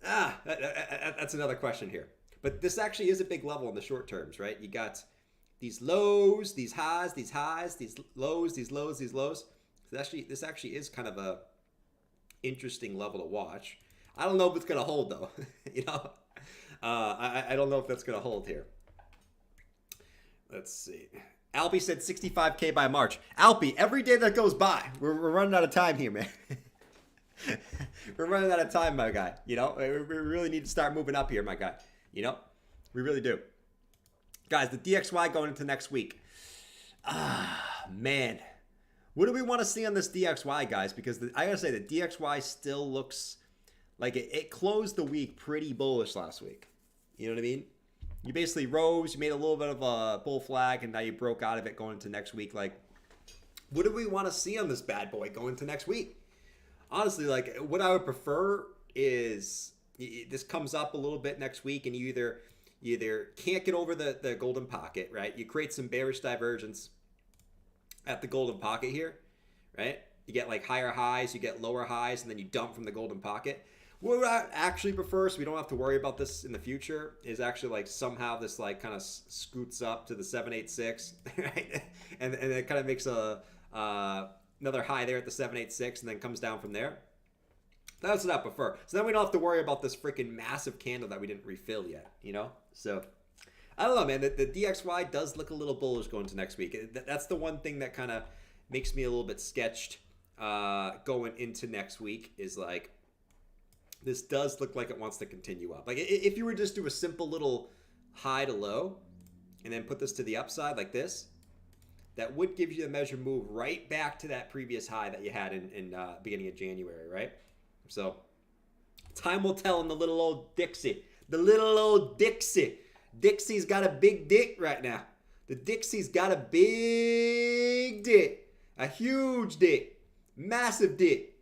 [SPEAKER 1] That's another question here. But this actually is a big level in the short terms, right? You got these lows, these highs, these lows, these lows, these lows. So this actually is kind of a interesting level to watch. I don't know if it's gonna hold though. You know, I don't know if that's gonna hold here. Let's see. Alpi said 65K by March. Alpi, every day that goes by, we're running out of time here, man. We're running out of time, my guy. You know, we really need to start moving up here, my guy. You know, we really do. Guys, the DXY going into next week. Man. What do we want to see on this DXY, guys? Because I gotta say, the DXY still looks like it closed the week pretty bullish last week. You know what I mean? You basically rose, you made a little bit of a bull flag, and now you broke out of it going into next week. Like, what do we want to see on this bad boy going into next week? Honestly, like, what I would prefer is this comes up a little bit next week, and you either can't get over the golden pocket, right? You create some bearish divergence at the golden pocket here, right? You get like higher highs, you get lower highs, and then you dump from the golden pocket. What I actually prefer, so we don't have to worry about this in the future, is actually like somehow this like kind of scoots up to the 786, right? And it kind of makes another high there at the 786 and then comes down from there. That's what I prefer. So then we don't have to worry about this freaking massive candle that we didn't refill yet, you know? So, I don't know, man. The DXY does look a little bullish going to next week. That's the one thing that kind of makes me a little bit sketched going into next week is like, this does look like it wants to continue up. Like, if you were just do a simple little high to low, and then put this to the upside like this, that would give you the measure move right back to that previous high that you had in beginning of January, right? So time will tell on the little old Dixie. The little old Dixie. Dixie's got a big dick right now. The Dixie's got a big dick. A huge dick. Massive dick.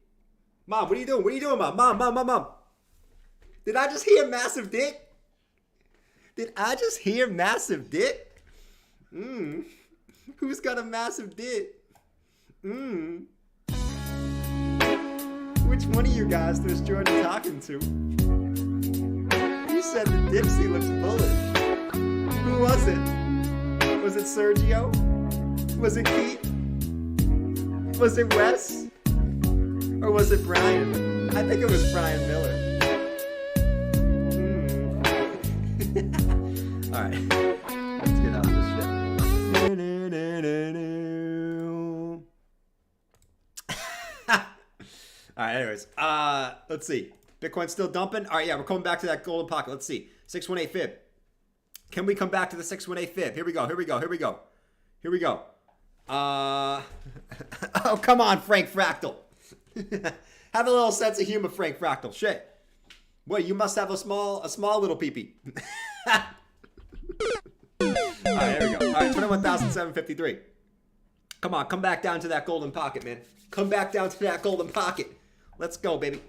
[SPEAKER 1] Mom, what are you doing? What are you doing, Mom? Mom. Did I just hear massive dick? Did I just hear massive dick? Who's got a massive dick? Which one of you guys was Jordan talking to? You said the Dixie looks bullish. Who was it? Was it Sergio? Was it Keith? Was it Wes? Or was it Brian? I think it was Brian Miller. Alright. Let's get out of this shit. Alright, anyways. Let's see. Bitcoin's still dumping? Alright, yeah, we're coming back to that golden pocket. Let's see. 618 fib. Can we come back to the 618 fib? Here we go. Oh, come on, Frank Fractal. Have a little sense of humor, Frank Fractal. Shit. Boy, you must have a small little peepee. Alright, there we go. Alright, 21,753. Come on, come back down to that golden pocket, man. Come back down to that golden pocket. Let's go, baby.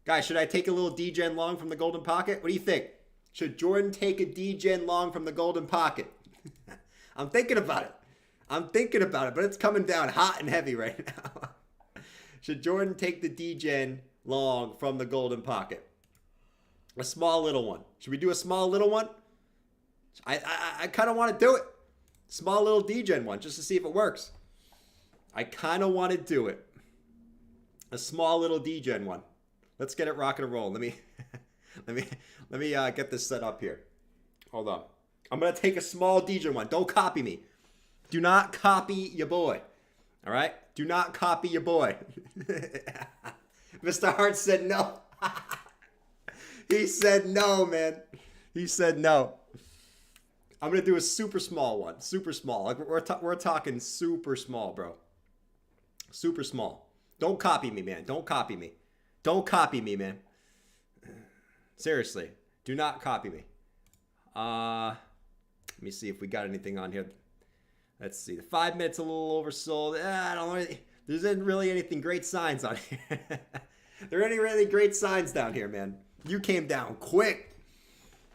[SPEAKER 1] Guys, should I take a little degen long from the golden pocket? What do you think? Should Jordan take a degen long from the golden pocket? I'm thinking about it, but it's coming down hot and heavy right now. Should Jordan take the degen long from the golden pocket? A small little one. Should we do a small little one? I kind of want to do it. Small little degen one, just to see if it works. I kind of want to do it. A small little degen one. Let's get it rocking and rolling. Let me get this set up here. Hold on. I'm gonna take a small degen one. Don't copy me. Do not copy your boy. All right? Do not copy your boy. Mr. Hart said no. He said no, man. He said no. I'm gonna do a super small one. Super small. Like we're talking super small, bro. Super small. Don't copy me, man. Don't copy me. Don't copy me, man. Seriously. Do not copy me. Let me see if we got anything on here. Let's see. The 5 minutes a little oversold. I don't know. There isn't really anything great signs on here. There aren't any really great signs down here, man. You came down quick.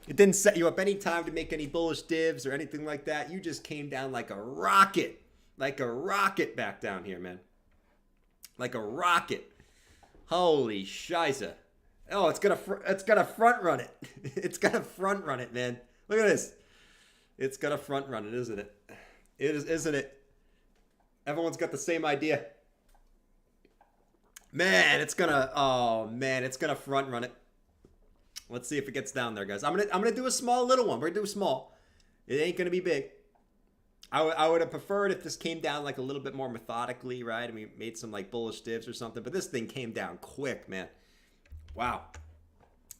[SPEAKER 1] It didn't set you up any time to make any bullish divs or anything like that. You just came down like a rocket. Like a rocket back down here, man. Like a rocket. Holy shiza. Oh, it's gonna front run it. It's gonna front run it, man. Look at this. It's gonna front run it, isn't it? It is, isn't it? Everyone's got the same idea. Man, it's gonna. Oh man, it's gonna front run it. Let's see if it gets down there, guys. I'm gonna do a small little one. We're gonna do small. It ain't gonna be big. I would have preferred if this came down like a little bit more methodically, right? And we made some like bullish divs or something. But this thing came down quick, man. Wow.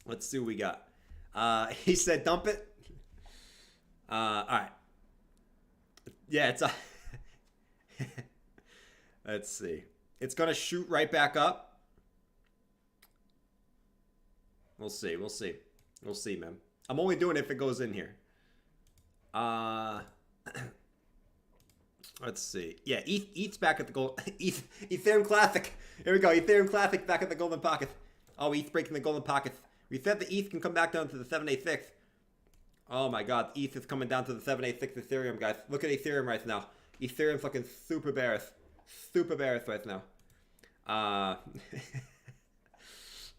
[SPEAKER 1] Let's see what we got. He said dump it. All right. Yeah, it's a let's see. It's gonna shoot right back up. We'll see, man. I'm only doing it if it goes in here. Let's see. Yeah, ETH's back at the gold. Ethereum Classic. Here we go. Ethereum Classic back at the golden pocket. Oh, ETH breaking the golden pocket. We said the ETH can come back down to the 786. Oh my God, ETH is coming down to the 786 Ethereum, guys. Look at Ethereum right now. Ethereum's looking super bearish. Super bearish right now.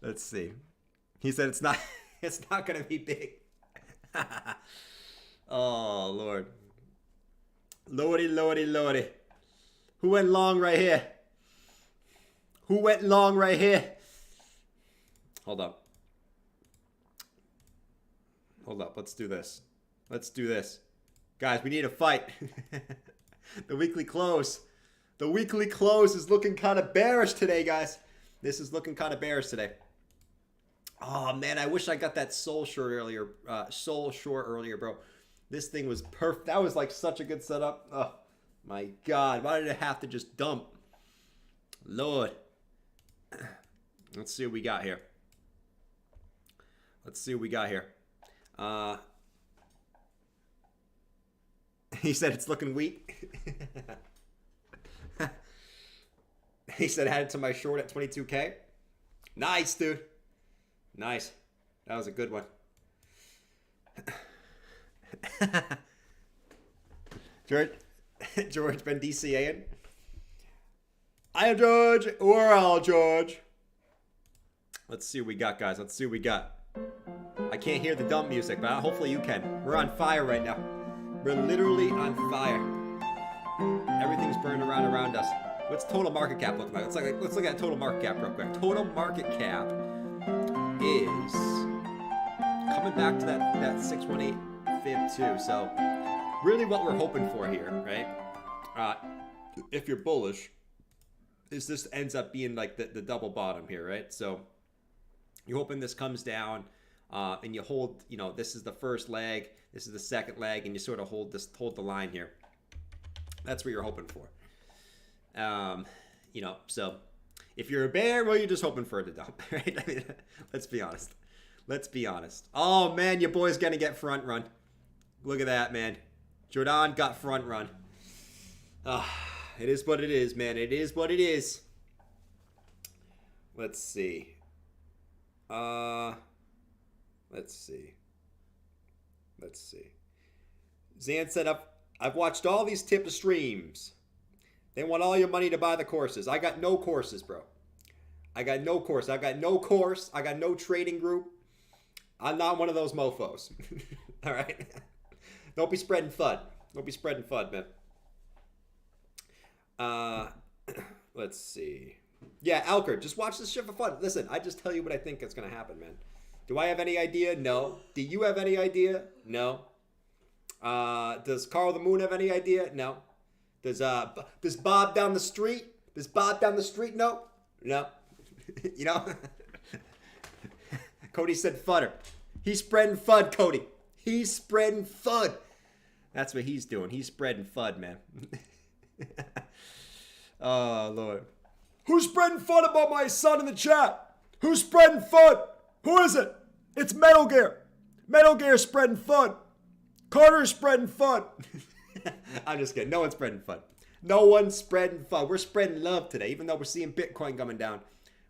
[SPEAKER 1] Let's see. He said it's not gonna be big. Oh Lord. Lordy, lordy, lordy. Who went long right here? Who went long right here? Hold up. Let's do this. Guys, we need a fight. The weekly close. The weekly close is looking kind of bearish today, guys. This is looking kind of bearish today. Oh man, I wish I got that soul short earlier. Bro. This thing was perfect. That was like such a good setup. Oh my God, why did it have to just dump? Lord. Let's see what we got here. He said it's looking weak. He said add it to my short at 22K. Nice, dude. Nice. That was a good one. George been DCAing. I am George. We're all George. Let's see what we got, guys. Let's see what we got. I can't hear the dump music, but hopefully you can. We're on fire right now. We're literally on fire. Everything's burning around us. What's total market cap look like? Let's look at total market cap real quick. Total market cap is coming back to that 618 fib too. So really what we're hoping for here, right? If you're bullish, is this ends up being like the double bottom here, right? So you're hoping this comes down and you hold, this is the first leg, this is the second leg, and you sort of hold the line here. That's what you're hoping for. So if you're a bear, well, you're just hoping for it to dump, right? I mean, let's be honest. Oh man, your boy's gonna get front run. Look at that, man. Jordan got front run. It is what it is, man. It is what it is. Let's see. Zan said, I've watched all these tip streams. They want all your money to buy the courses. I got no courses, bro. I got no course. I got no trading group. I'm not one of those mofos. All right? Don't be spreading FUD. Man. Let's see. Yeah, Alker, just watch this shit for fun. Listen, I just tell you what I think is going to happen, man. Do I have any idea? No. Do you have any idea? No. Does Carl the Moon have any idea? No. Does Bob down the street? No. Cody said fudder. He's spreading FUD, Cody. He's spreading FUD. That's what he's doing. He's spreading FUD, man. Oh, Lord. Who's spreading FUD about my son in the chat? Who's spreading FUD? Who is it? It's Metal Gear. Metal Gear spreading FUD. Carter's spreading FUD. I'm just kidding. No one's spreading FUD. No one's spreading FUD. We're spreading love today. Even though we're seeing Bitcoin coming down,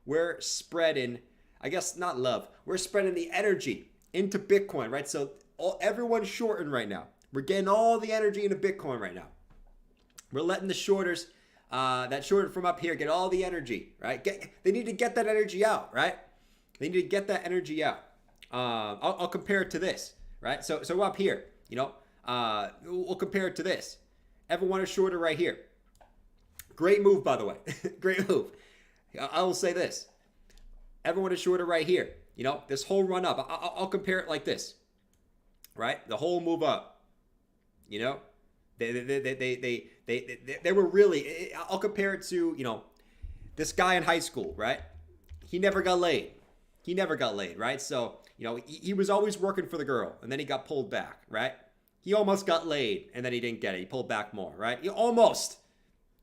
[SPEAKER 1] we're spreading, I guess not love, we're spreading the energy into Bitcoin, right? So everyone's shorting right now. We're getting all the energy into Bitcoin right now. We're letting the shorters, that shorted from up here, get all the energy, right? They need to get that energy out, right? They need to get that energy out. I'll compare it to this, right? So up here, we'll compare it to this. Everyone is shorter right here. Great move, by the way. Great move. I will say this. Everyone is shorter right here. This whole run up. I'll compare it like this, right? The whole move up. They were really. I'll compare it to this guy in high school, right? He never got laid. Right? So he was always working for the girl, and then he got pulled back, right? He almost got laid, and then he didn't get it. He pulled back more, right? He almost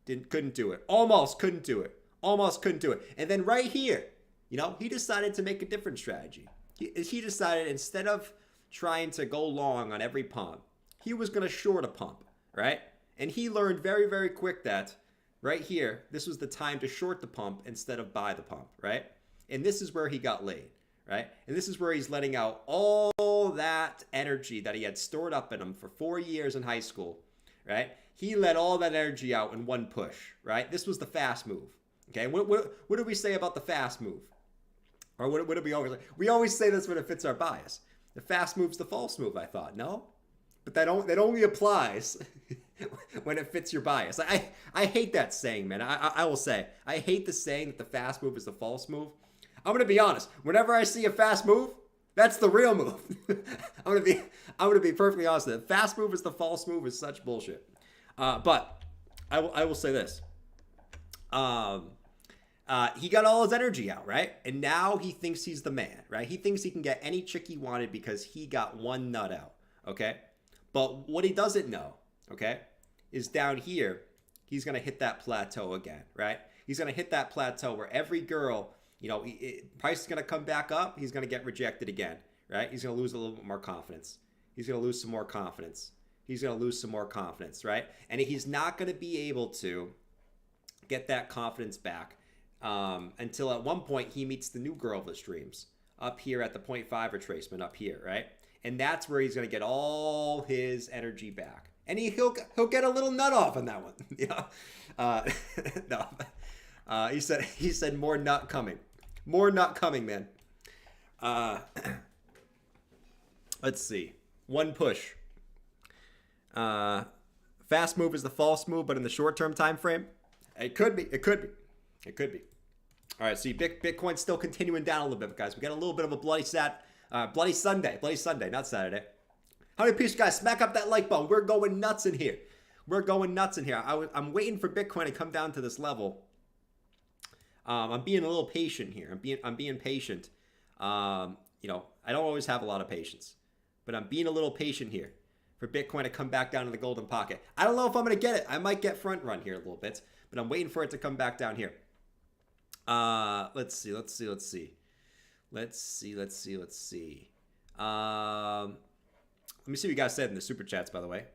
[SPEAKER 1] couldn't do it. Almost couldn't do it. And then right here, he decided to make a different strategy. He decided instead of trying to go long on every pump, he was going to short a pump, right? And he learned very, very quick that right here, this was the time to short the pump instead of buy the pump, right? And this is where he got laid, right? And this is where he's letting out all that energy that he had stored up in him for 4 years in high school, right? He let all that energy out in one push, right? This was the fast move, okay? What do we say about the fast move? Or what do we always say? We always say this when it fits our bias. The fast move's the false move, I thought. No? But that only applies when it fits your bias. I hate that saying, man. I will say. I hate the saying that the fast move is the false move. I'm going to be honest. Whenever I see a fast move, that's the real move. I'm going to be perfectly honest. The fast move is the false move is such bullshit. But I will say this. he got all his energy out, right? And now he thinks he's the man, right? He thinks he can get any chick he wanted because he got one nut out, okay? But what he doesn't know, okay, is down here, he's going to hit that plateau again, right? He's going to hit that plateau where every girl, you know, price is going to come back up. He's going to get rejected again, right? He's going to lose a little bit more confidence. He's going to lose some more confidence. He's going to lose some more confidence, right? And he's not going to be able to get that confidence back until at one point he meets the new girl of his dreams up here at the 0.5 retracement up here, right? And that's where he's going to get all his energy back. And he'll get a little nut off on that one. You know? No. He said more nut coming. More nut coming, man. Let's see. One push. Fast move is the false move, but in the short-term time frame, it could be. It could be. It could be. All right, see, Bitcoin's still continuing down a little bit, guys. We got a little bit of a bloody Sunday. Bloody Sunday, not Saturday. How many people, guys? Smack up that like button. We're going nuts in here. We're going nuts in here. I'm waiting for Bitcoin to come down to this level. I'm being a little patient here. I'm being patient. You know, I don't always have a lot of patience, but I'm being a little patient here for Bitcoin to come back down to the golden pocket. I don't know if I'm going to get it. I might get front run here a little bit, but I'm waiting for it to come back down here. Let's see. Let me see what you guys said in the super chats, by the way.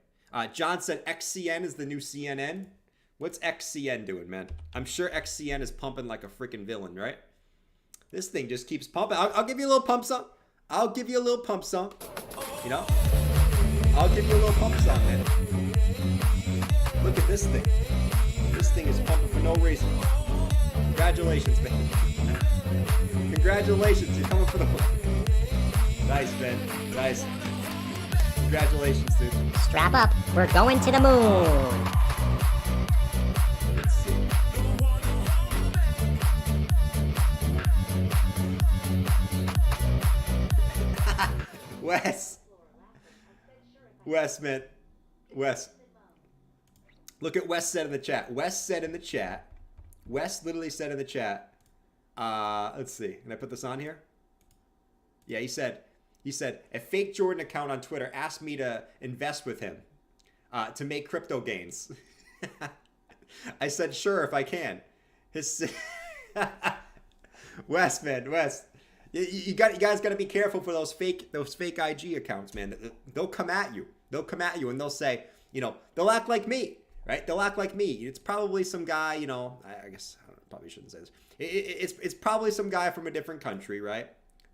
[SPEAKER 1] John said XCN is the new CNN. What's XCN doing, man? I'm sure XCN is pumping like a freaking villain, right? This thing just keeps pumping. I'll give you a little pump song. I'll give you a little pump song. You know? I'll give you a little pump song, man. Look at this thing. This thing is pumping for no reason. Congratulations, man. Congratulations. You're coming for the win. Nice, man. Nice. Congratulations, dude.
[SPEAKER 3] Strap up. We're going to the moon.
[SPEAKER 1] Let's see. Wes, man. Wes. Look at Wes said in the chat. Wes literally said in the chat. Let's see. Can I put this on here? Yeah, he said, a fake Jordan account on Twitter asked me to invest with him to make crypto gains. I said, sure, if I can. Wes, man, Wes. You guys got to be careful for those fake IG accounts, man. They'll come at you. They'll come at you and they'll say, you know, they'll act like me, right? They'll act like me. It's probably some guy, you know, I guess I probably shouldn't say this. It's probably some guy from a different country, right?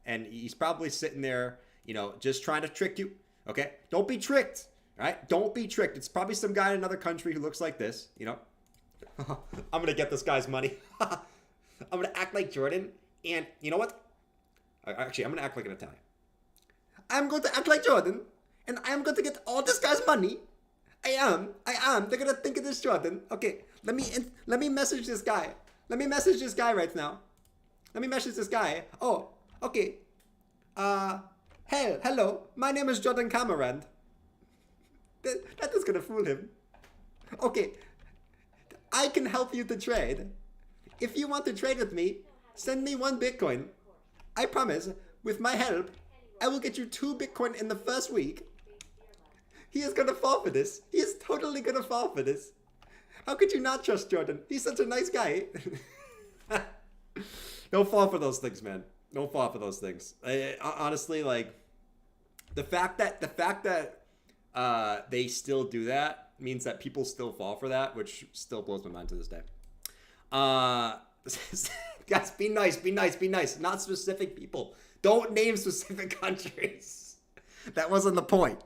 [SPEAKER 1] And he's probably sitting there, you know, just trying to trick you. Okay? Don't be tricked, right? Don't be tricked. It's probably some guy in another country who looks like this, you know. I'm going to get this guy's money. I'm going to act like Jordan. And you know what? Actually, I'm going to act like an Italian. I'm going to act like Jordan. And I'm going to get all this guy's money. I am. They're going to think of this Jordan. Okay, let me message this guy. Let me message this guy right now. Let me message this guy. Oh, okay. Hello. My name is Jordan Camirand. That is going to fool him. Okay. I can help you to trade. If you want to trade with me, send me 1 Bitcoin. I promise, with my help, I will get you 2 Bitcoin in the first week. He is going to fall for this. He is totally going to fall for this. How could you not trust Jordan? He's such a nice guy. Don't fall for those things, man. Don't fall for those things. Honestly, like, the fact that they still do that means that people still fall for that, which still blows my mind to this day. Guys, be nice. Not specific people. Don't name specific countries. That wasn't the point.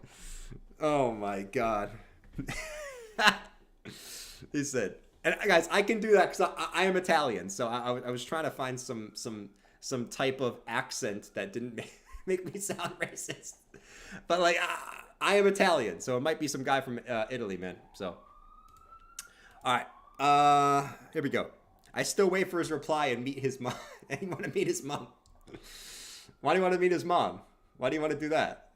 [SPEAKER 1] Oh my God. He said, and guys, I can do that because I am Italian. So I was trying to find some type of accent that didn't make me sound racist. But like, I am Italian, so it might be some guy from Italy, man. So, all right, here we go. I still wait for his reply and meet his mom. And you want to meet his mom? Why do you want to meet his mom? Why do you want to do that?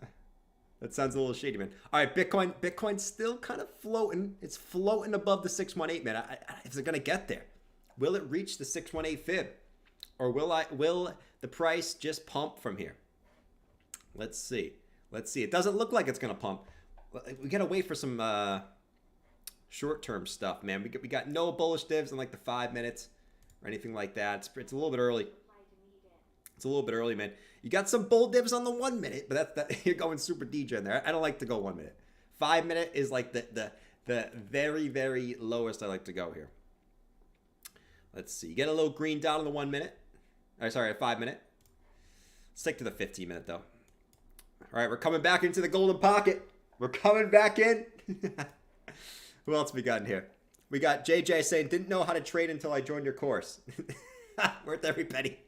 [SPEAKER 1] That sounds a little shady, man. All right, Bitcoin's still kind of floating. It's floating above the 618, man. Is it gonna get there? Will it reach the 618 fib? Or will the price just pump from here? Let's see. Let's see. It doesn't look like it's going to pump. We got to wait for some short-term stuff, man. We got no bullish divs in like the 5 minutes or anything like that. It's a little bit early. It's a little bit early, man. You got some bull divs on the 1 minute, but that you're going super DJ there. I don't like to go 1 minute. 5 minute is like the very, very lowest I like to go here. Let's see. You get a little green dot on the 1 minute. Sorry, a 5 minute. Stick to the 15 minute though. All right, we're coming back into the golden pocket. We're coming back in. Who else we got in here? We got JJ saying, didn't know how to trade until I joined your course. Worth every penny.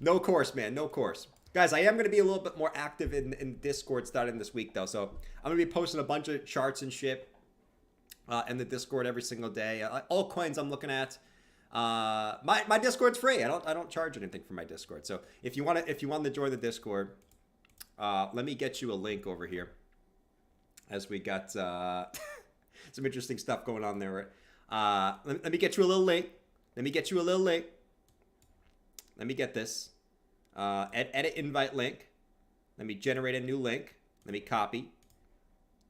[SPEAKER 1] No course, man. No course. Guys, I am going to be a little bit more active in Discord starting this week, though. So I'm going to be posting a bunch of charts and shit in the Discord every single day. Altcoins I'm looking at. My Discord's free. I don't charge anything for my Discord. So if you want to join the Discord, let me get you a link over here. As we got some interesting stuff going on there. Let me get you a little link. Let me get you a little link. Let me get this. Edit invite link. Let me generate a new link. Let me copy.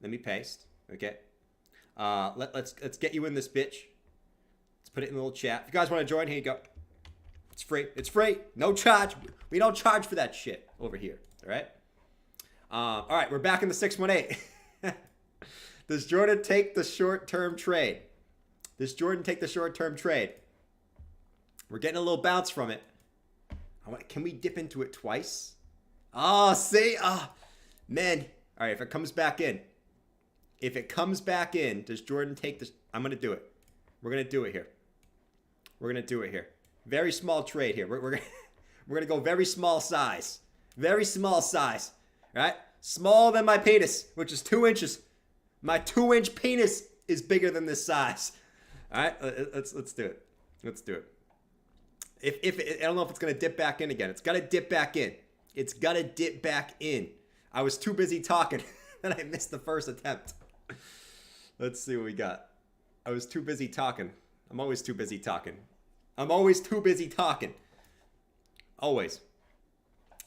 [SPEAKER 1] Let me paste. Okay. Let's get you in this bitch. Let's put it in the little chat. If you guys want to join, here you go. It's free. It's free. No charge. We don't charge for that shit over here. All right. All right. We're back in the 618. Does Jordan take the short-term trade? Does Jordan take the short-term trade? We're getting a little bounce from it. Can we dip into it twice? Oh, see? Oh, man. All right, if it comes back in. If it comes back in, does Jordan take this? I'm going to do it. We're going to do it here. We're going to do it here. Very small trade here. We're going to go very small size. Very small size. All right? Smaller than my penis, which is 2 inches. My 2-inch penis is bigger than this size. All right, let's do it. Let's do it. If I don't know if it's gonna dip back in again. It's gotta dip back in. It's gotta dip back in. I was too busy talking that I missed the first attempt. Let's see what we got. I was too busy talking. I'm always too busy talking. I'm always too busy talking. Always.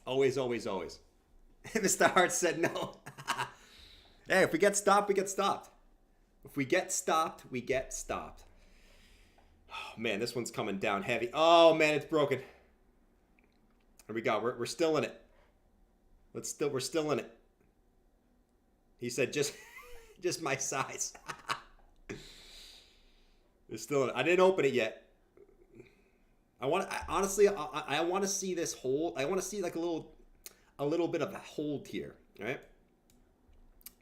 [SPEAKER 1] Always, always, always. Mr. Hart said no. Hey, if we get stopped, we get stopped. If we get stopped, we get stopped. Oh, man, this one's coming down heavy. Oh, man, it's broken. Here we go. We're still in it. We're still in it. He said just my size. It's still in it. I didn't open it yet. Honestly, I want to see this hold. I want to see like a little bit of a hold here, all right?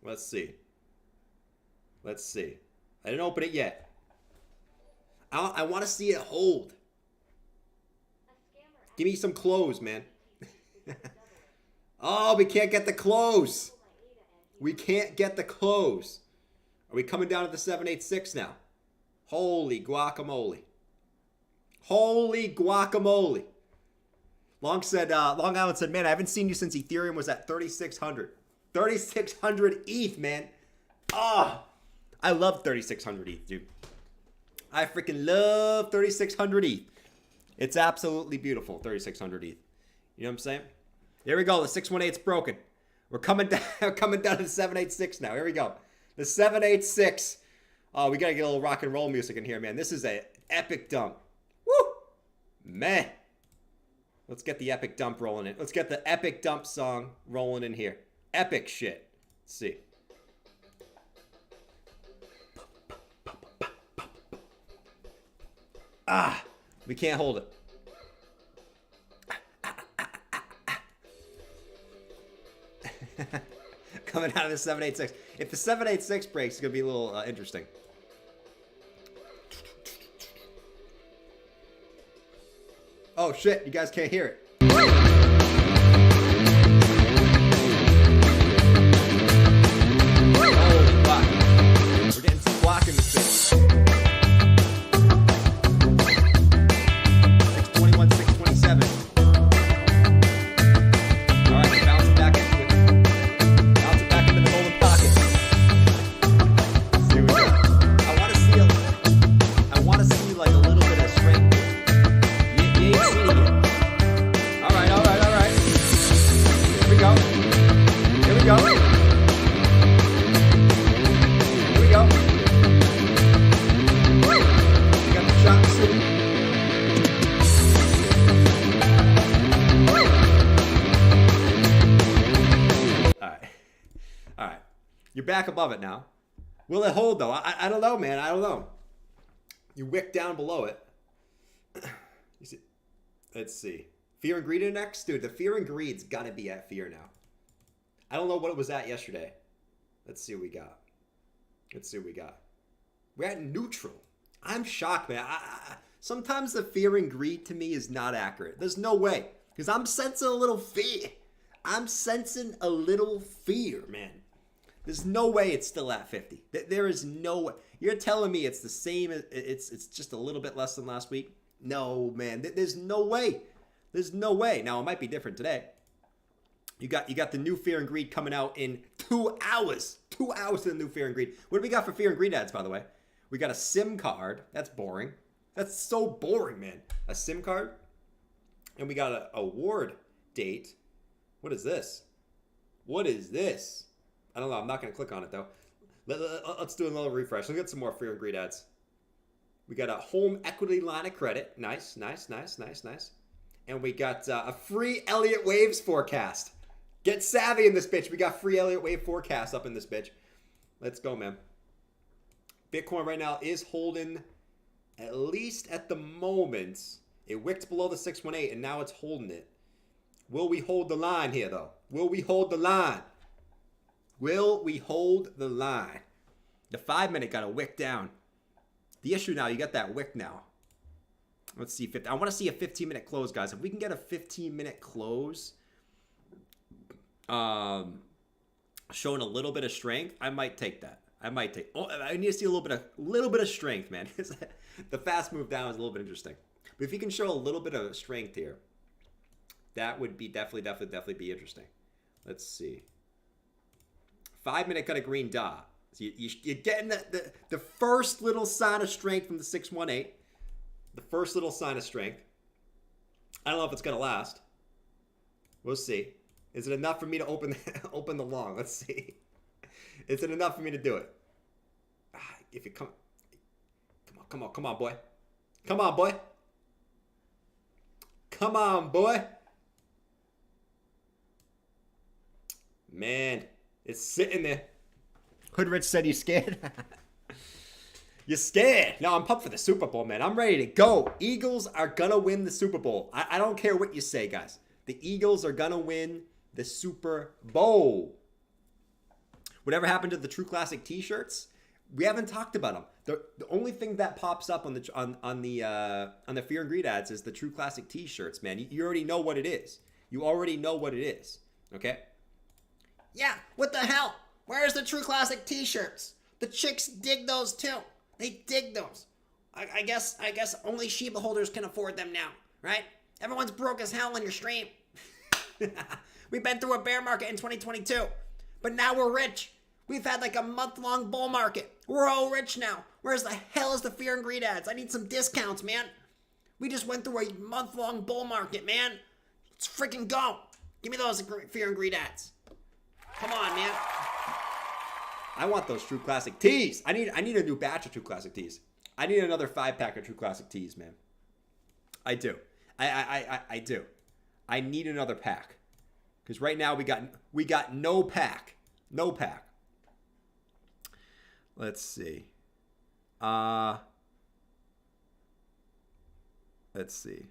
[SPEAKER 1] Let's see. Let's see. I didn't open it yet. I want to see it hold. Give me some close, man. Oh, we can't get the close. We can't get the close. Are we coming down to the 786 now? Holy guacamole. Holy guacamole. Long Island said, man, I haven't seen you since Ethereum was at 3,600. 3,600 ETH, man. Oh, I love 3,600 ETH, dude. I freaking love 3,600 ETH. It's absolutely beautiful, 3,600 ETH. You know what I'm saying? There we go. The 618's broken. We're coming down to the 786 now. Here we go. The 786. Oh, we got to get a little rock and roll music in here, man. This is an epic dump. Woo! Man. Let's get the epic dump rolling in. Let's get the epic dump song rolling in here. Epic shit. Let's see. Ah, we can't hold it. Coming out of the 786. If the 786 breaks, it's going to be a little interesting. Oh, shit. You guys can't hear it. Holy fuck. We're getting some block in this thing. 621, 627. All right, we're bouncing back into it. Bouncing back into the golden pocket. Let's see what we got. I want to see like a little bit of strength. All right. You're back above it now. Will it hold, though? I don't know, man. I don't know. You wick down below it. You see, let's see. Fear and Greed Index? Dude, the Fear and Greed's got to be at fear now. I don't know what it was at yesterday. Let's see what we got. Let's see what we got. We're at neutral. I'm shocked, man. Sometimes the Fear and Greed to me is not accurate. There's no way. Because I'm sensing a little fear. I'm sensing a little fear, man. There's no way it's still at 50. There is no way. You're telling me it's the same. It's just a little bit less than last week? No, man. There's no way. There's no way. Now, it might be different today. You got the new Fear and Greed coming out in 2 hours. 2 hours to the new Fear and Greed. What do we got for Fear and Greed ads, by the way? We got a SIM card. That's boring. That's so boring, man. A SIM card. And we got an award date. What is this? What is this? I don't know. I'm not going to click on it, though. Let's do another refresh. Let's get some more Fear and Greed ads. We got a home equity line of credit. Nice, nice, nice, nice, nice. And we got a free Elliott Waves forecast. Get savvy in this bitch. We got free Elliott Wave forecast up in this bitch. Let's go, man. Bitcoin right now is holding, at least at the moment, it wicked below the 618, and now it's holding it. Will we hold the line here, though? Will we hold the line? Will we hold the line? The 5-minute got a wick down. The issue now, you got that wick now. Let's see. I want to see a 15-minute close, guys. If we can get a 15-minute close, showing a little bit of strength, I might take that. I might take. Oh, I need to see a little bit of strength, man. The fast move down is a little bit interesting. But if you can show a little bit of strength here, that would be definitely be interesting. Let's see. 5-minute got a green dot. So you're getting the first little sign of strength from the 618. The first little sign of strength. I don't know if it's going to last. We'll see. Is it enough for me to open the long? Let's see. Is it enough for me to do it? If you come on, boy. Come on, boy. Come on, boy. Man, it's sitting there. Hoodrich said he's scared. You're scared. No, I'm pumped for the Super Bowl, man. I'm ready to go. Eagles are going to win the Super Bowl. I don't care what you say, guys. The Eagles are going to win the Super Bowl. Whatever happened to the True Classic t-shirts? We haven't talked about them. The only thing that pops up on the Fear and Greed ads is the True Classic t-shirts, man. You already know what it is. You already know what it is. Okay?
[SPEAKER 4] Yeah, what the hell? Where's the True Classic t-shirts? The chicks dig those too. They dig those. I guess only Shiba holders can afford them now, right? Everyone's broke as hell on your stream. We've been through a bear market in 2022, but now we're rich. We've had like a month-long bull market. We're all rich now. Where's the hell is the Fear and Greed ads? I need some discounts, man. We just went through a month-long bull market, man. Let's freaking go. Give me those Fear and Greed ads. Come on, man.
[SPEAKER 1] I want those True Classic tees. I need a new batch of True Classic tees. I need another 5-pack of True Classic tees, man. I do. I do. I need another pack. Because right now we got no pack. No pack. Let's see. Let's see.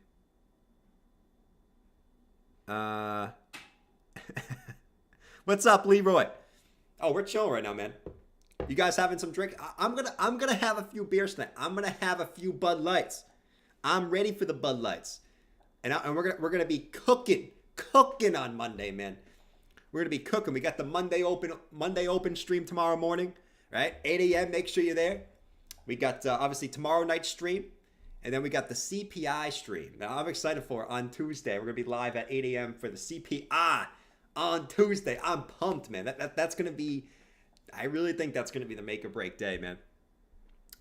[SPEAKER 1] What's up, Leroy? Oh, we're chilling right now, man. You guys having some drink? I'm gonna have a few beers tonight. I'm gonna have a few Bud Lights. I'm ready for the Bud Lights, and we're gonna be cooking on Monday, man. We're gonna be cooking. We got the Monday open stream tomorrow morning, right? 8 a.m. Make sure you're there. We got obviously tomorrow night's stream, and then we got the CPI stream. Now I'm excited for it on Tuesday. We're gonna be live at 8 a.m. for the CPI on Tuesday. I'm pumped, man. That's gonna be. I really think that's gonna be the make or break day, man.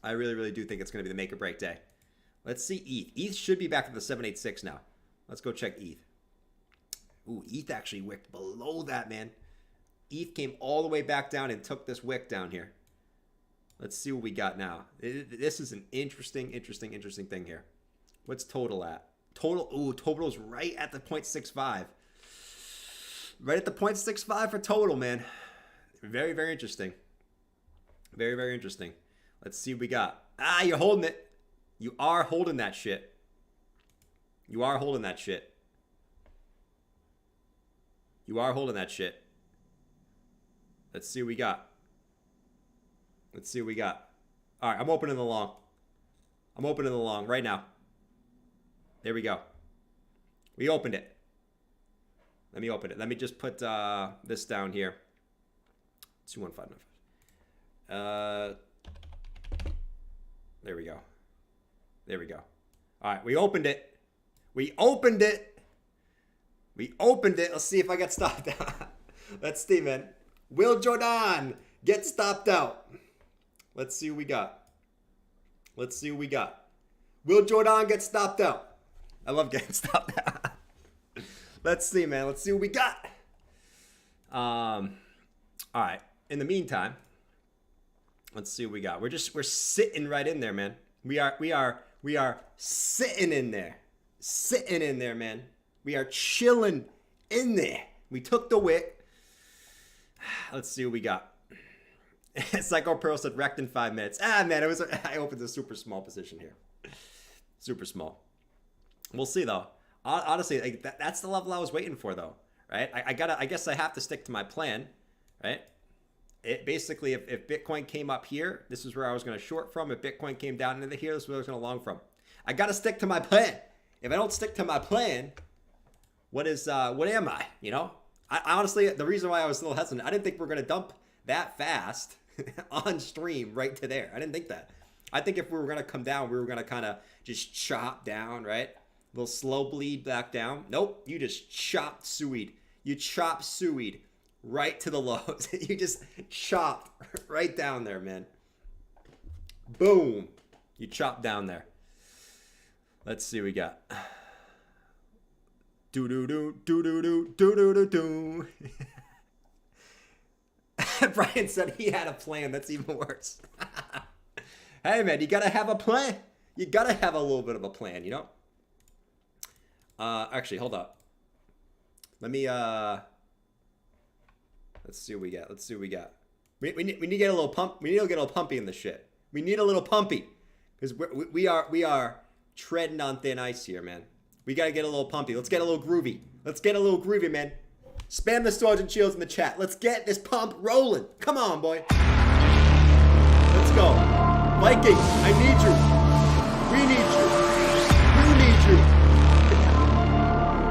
[SPEAKER 1] I really do think it's gonna be the make or break day. Let's see ETH. ETH should be back to the 786 now. Let's go check ETH. Ooh, ETH actually wicked below that, man. ETH came all the way back down and took this wick down here. Let's see what we got now. This is an interesting thing here. What's total at? Total's right at the 0.65. Right at the 0.65 for total, man. Very, very interesting. Very, very interesting. Let's see what we got. Ah, you're holding it. You are holding that shit. You are holding that shit. You are holding that shit. Let's see what we got. Let's see what we got. All right, I'm opening the long. I'm opening the long right now. There we go. We opened it. Let me open it. Let me just put this down here. 21595. There we go. There we go. All right, we opened it. We opened it. We opened it. Let's see if I get stopped out. Let's see, man. Will Jordan get stopped out? Let's see what we got. Let's see what we got. Will Jordan get stopped out? I love getting stopped out. Let's see, man. Let's see what we got. All right. In the meantime, let's see what we got. We're sitting right in there, man. We are sitting in there. Sitting in there, man. We are chilling in there. We took the wick. Let's see what we got. Psycho Pearl said wrecked in 5 minutes. Ah, man, I opened a super small position here. Super small. We'll see, though. Honestly, like, that's the level I was waiting for, though, right? I guess I have to stick to my plan, right? It basically, if Bitcoin came up here, this is where I was going to short from. If Bitcoin came down into here, this is where I was going to long from. I got to stick to my plan. If I don't stick to my plan, what am I? You know, I honestly, the reason why I was a little hesitant, I didn't think we were going to dump that fast on stream right to there. I didn't think that. I think if we were going to come down, we were going to kind of just chop down, right? A little slow bleed back down. Nope, you just chopped suede. You chopped suede right to the lows. You just chopped right down there, man. Boom. You chopped down there. Let's see what we got. Do-do-do-do-do-do-do-do-do. Brian said he had a plan. That's even worse. Hey, man, you got to have a plan. You got to have a little bit of a plan, you know? Actually, hold up. Let me, let's see what we got. Let's see what we got. We need to get a little pump. We need to get a little pumpy in this shit. We need a little pumpy. Because we are treading on thin ice here, man. We got to get a little pumpy. Let's get a little groovy. Let's get a little groovy, man. Spam the swords and shields in the chat. Let's get this pump rolling. Come on, boy. Let's go. Viking, I need you. We need you. You need you.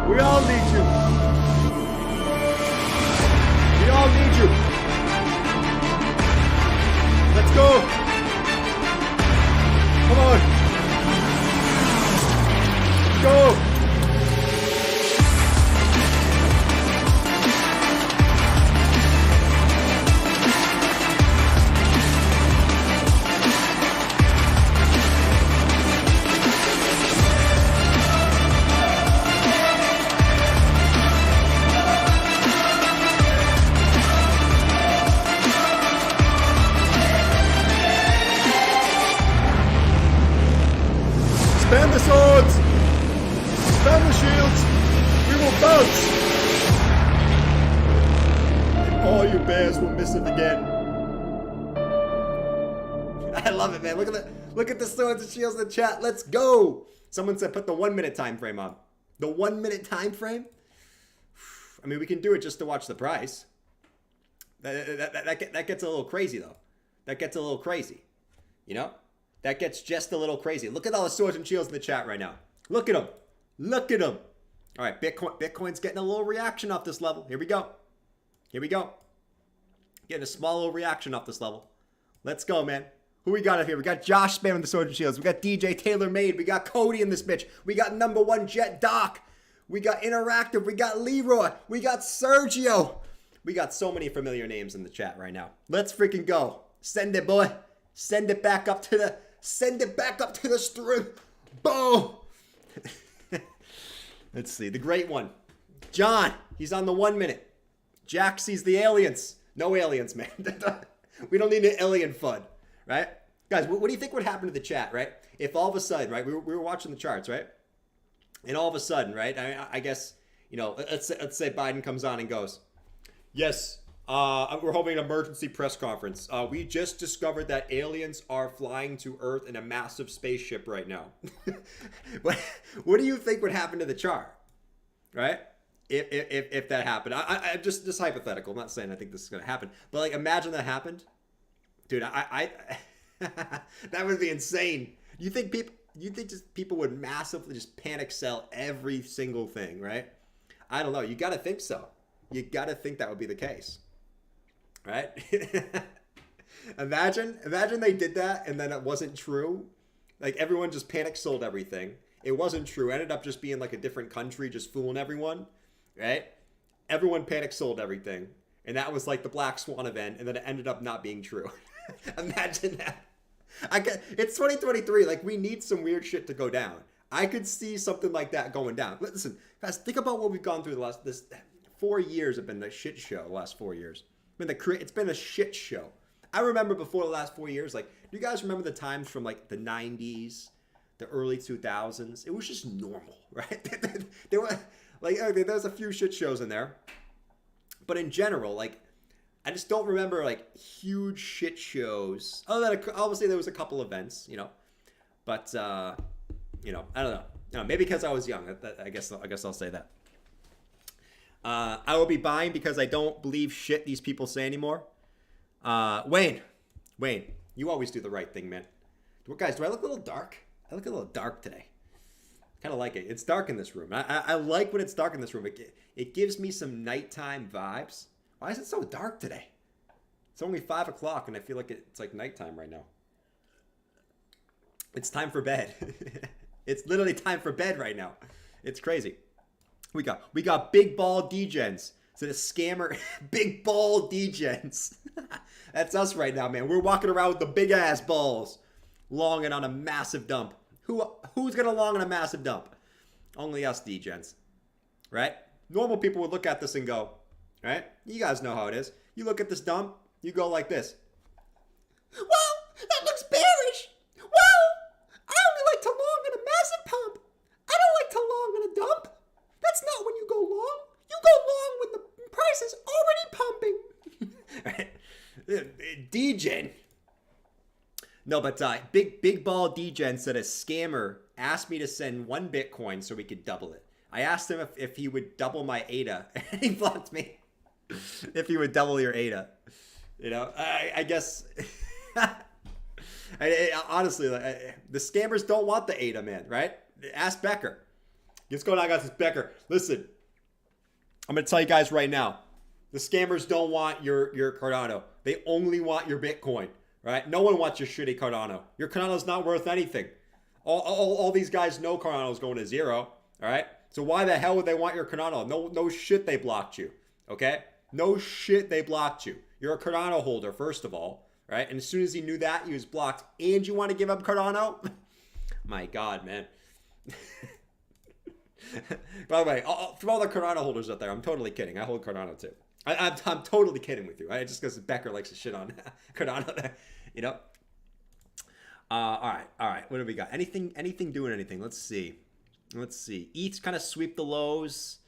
[SPEAKER 1] We all need you. We all need you. Let's go. Come on. Go. Spam the swords! Spam the shields! We will bounce! And all you bears will miss it again. I love it, man. Look at the swords and shields in the chat. Let's go! Someone said put the 1 minute time frame on. The 1 minute time frame? I mean, we can do it just to watch the price. That gets a little crazy, though. That gets a little crazy. You know? That gets just a little crazy. Look at all the swords and shields in the chat right now. Look at them. Look at them. All right, Bitcoin's getting a little reaction off this level. Here we go. Here we go. Getting a small little reaction off this level. Let's go, man. Who we got up here? We got Josh spamming the swords and shields. We got DJ Taylor Made. We got Cody in this bitch. We got number one Jet Doc. We got Interactive. We got Leroy. We got Sergio. We got so many familiar names in the chat right now. Let's freaking go. Send it, boy. Send it back up to the... Send it back up to the stream. Boom. Let's see. The great one. John. He's on the 1 minute. Jack sees the aliens. No aliens, man. We don't need an alien fun, right? Guys, what do you think would happen to the chat, right? If all of a sudden, right, we were watching the charts, right? And all of a sudden, right, I guess, you know, let's say Biden comes on and goes, yes, We're holding an emergency press conference. We just discovered that aliens are flying to Earth in a massive spaceship right now. What do you think would happen to the chart? Right? If that happened. I just hypothetical. I'm not saying I think this is going to happen. But like, imagine that happened. Dude, I that would be insane. You think people would massively just panic sell every single thing, right? I don't know. You got to think so. You got to think that would be the case. Right? Imagine they did that and then it wasn't true. Like everyone just panic sold everything. It wasn't true. It ended up just being like a different country just fooling everyone. Right? Everyone panic sold everything. And that was like the Black Swan event, and then it ended up not being true. Imagine that. It's 2023. Like, we need some weird shit to go down. I could see something like that going down. Listen, guys, think about what we've gone through this 4 years have been a shit show. The last 4 years, it's been a shit show. I remember before the last 4 years. Like, do you guys remember the times from like the 90s, the early 2000s? It was just normal, right? There were like, okay, there's a few shit shows in there, but in general, like, I just don't remember like huge shit shows. Other than obviously there was a couple events, you know, but you know, I don't know. Maybe because I was young. I guess I'll say that. I will be buying because I don't believe shit these people say anymore. Wayne, you always do the right thing, man. Guys, do I look a little dark? I look a little dark today. Kind of like it. It's dark in this room. I like when it's dark in this room. It gives me some nighttime vibes. Why is it so dark today? It's only 5 o'clock and I feel like it's like nighttime right now. It's time for bed. It's literally time for bed right now. It's crazy. We got big ball degens. So the scammer, big ball degens. That's us right now, man. We're walking around with the big ass balls, longing on a massive dump. Who's gonna long on a massive dump? Only us degens, right? Normal people would look at this and go, right? You guys know how it is. You look at this dump, you go like this.
[SPEAKER 4] Well, that looks bearish. Well, I only like to long in a massive pump. I don't like to long in a dump. That's not when you go long. You go long when the price is already pumping.
[SPEAKER 1] Degen. No, but big ball degen said a scammer asked me to send 1 Bitcoin so we could double it. I asked him if he would double my ADA, and he blocked me. If he would double your ADA, you know, I guess. Honestly, the scammers don't want the ADA, man. Right? Ask Becker. What's going on, guys? It's Becker. Listen, I'm gonna tell you guys right now. The scammers don't want your Cardano. They only want your Bitcoin. Right? No one wants your shitty Cardano. Your Cardano's not worth anything. All these guys know Cardano's going to zero. All right? So why the hell would they want your Cardano? No shit they blocked you. Okay? No shit they blocked you. You're a Cardano holder, first of all. Right? And as soon as he knew that, he was blocked. And you want to give up Cardano? My God, man. By the way, from all the Cardano holders out there, I'm totally kidding. I hold Cardano too. I'm totally kidding with you. Right? Just because Becker likes to shit on Cardano. You know? All right. What do we got? Anything doing anything? Let's see. ETH kind of sweep the lows.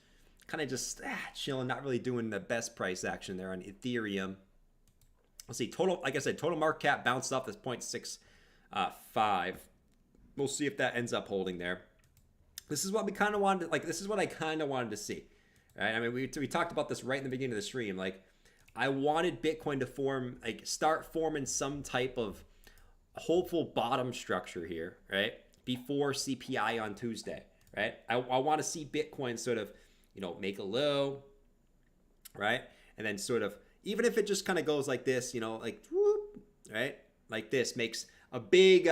[SPEAKER 1] Kind of just chilling, not really doing the best price action there on Ethereum. Let's see. Total, like I said, total market cap bounced off this 0.65. We'll see if that ends up holding there. This is what we kind of wanted. This is what I kind of wanted to see. Right? I mean, we talked about this right in the beginning of the stream. Like, I wanted Bitcoin to start forming some type of hopeful bottom structure here, right? Before CPI on Tuesday, right? I want to see Bitcoin sort of, you know, make a low, right? And then sort of, even if it just kind of goes like this, you know, like, whoop, right? Like this, makes a big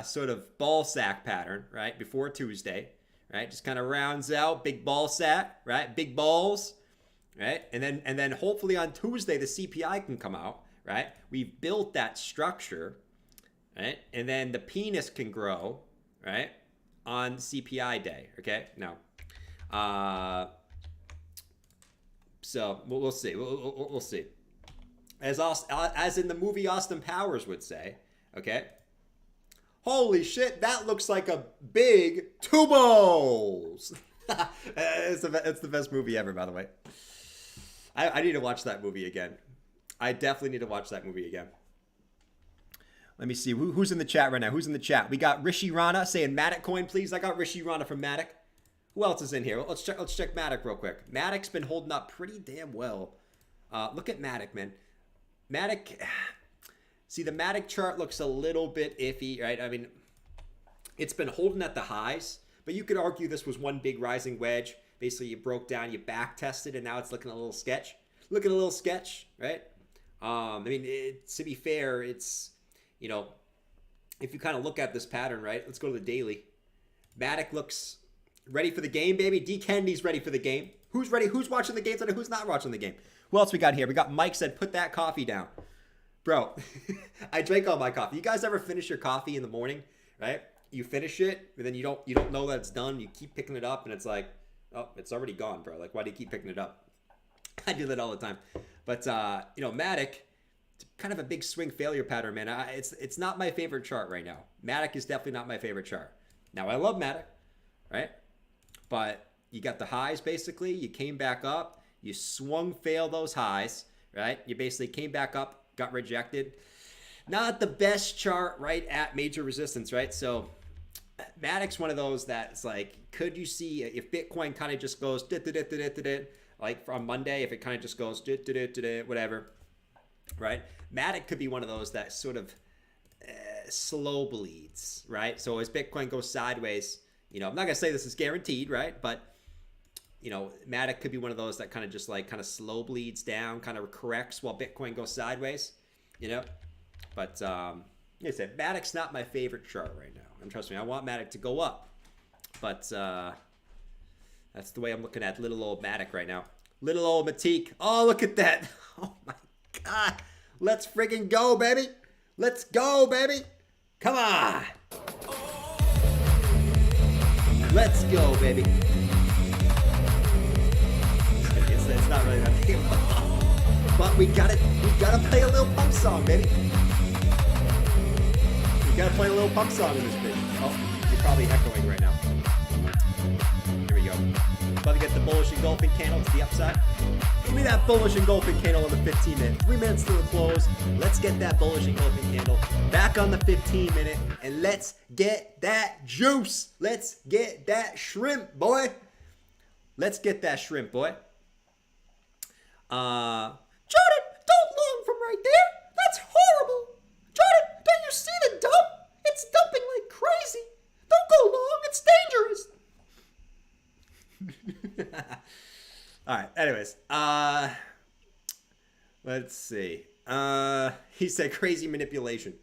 [SPEAKER 1] sort of ball sack pattern, right? Before Tuesday, right? Just kind of rounds out, big ball sack, right? Big balls. Right? And then hopefully on Tuesday, the CPI can come out, right? We've built that structure, right? And then the penis can grow, right? On CPI day, okay? Now, so we'll see. We'll see. As in the movie Austin Powers would say, okay? Holy shit, that looks like a big tubos. It's the best movie ever, by the way. I need to watch that movie again. I definitely need to watch that movie again. Let me see. Who's in the chat right now? Who's in the chat? We got Rishi Rana saying Matic coin, please. I got Rishi Rana from Matic. Who else is in here? Let's check Matic real quick. Matic's been holding up pretty damn well. Look at Matic, man. Matic. See, the Matic chart looks a little bit iffy, right? I mean, it's been holding at the highs, but you could argue this was one big rising wedge. Basically, you broke down, you back tested, and now it's looking a little sketch. Looking a little sketch, right? I mean, to be fair, it's, you know, if you kind of look at this pattern, right? Let's go to the daily. Matic looks ready for the game, baby. D. Kennedy's ready for the game. Who's ready? Who's watching the game today? Who's not watching the game? Who else we got here? We got Mike said, put that coffee down. Bro, I drank all my coffee. You guys ever finish your coffee in the morning, right? You finish it, and then you don't know that it's done. You keep picking it up, and it's like, oh, it's already gone, bro. Like, why do you keep picking it up? I do that all the time. But, you know, Matic, it's kind of a big swing failure pattern, man. It's not my favorite chart right now. Matic is definitely not my favorite chart. Now, I love Matic, right? But you got the highs, basically. You came back up. You swung fail those highs, right? You basically came back up, got rejected. Not the best chart right at major resistance, right? So Matic's one of those that's like, could you see if Bitcoin kind of just goes like from Monday, if it kind of just goes whatever, right? Matic could be one of those that sort of slow bleeds, right? So as Bitcoin goes sideways, you know, I'm not gonna say this is guaranteed, right? But you know, Matic could be one of those that kind of just like kind of slow bleeds down, kind of corrects while Bitcoin goes sideways, you know. But like I said, Matic's not my favorite chart right now. And trust me, I want Matic to go up. But that's the way I'm looking at little old Matic right now. Little old Matic. Oh, look at that. Oh my God. Let's friggin' go, baby. Let's go, baby. Come on. Let's go, baby. It's not really that big, but we gotta play a little punk song, baby. We gotta play a little punk song in this bitch. Oh, you're probably echoing right now. Here we go. About to get the bullish engulfing candle to the upside. Give me that bullish engulfing candle on the 15 minute. 3 minutes to the close. Let's get that bullish engulfing candle back on the 15 minute, and let's get that juice. Let's get that shrimp, boy. Let's get that shrimp, boy. Jordan, don't long from right there. That's horrible. Jordan, don't you see the dump? It's dumping like crazy. Don't go long. It's dangerous. All right. Anyways, let's see. He said crazy manipulation.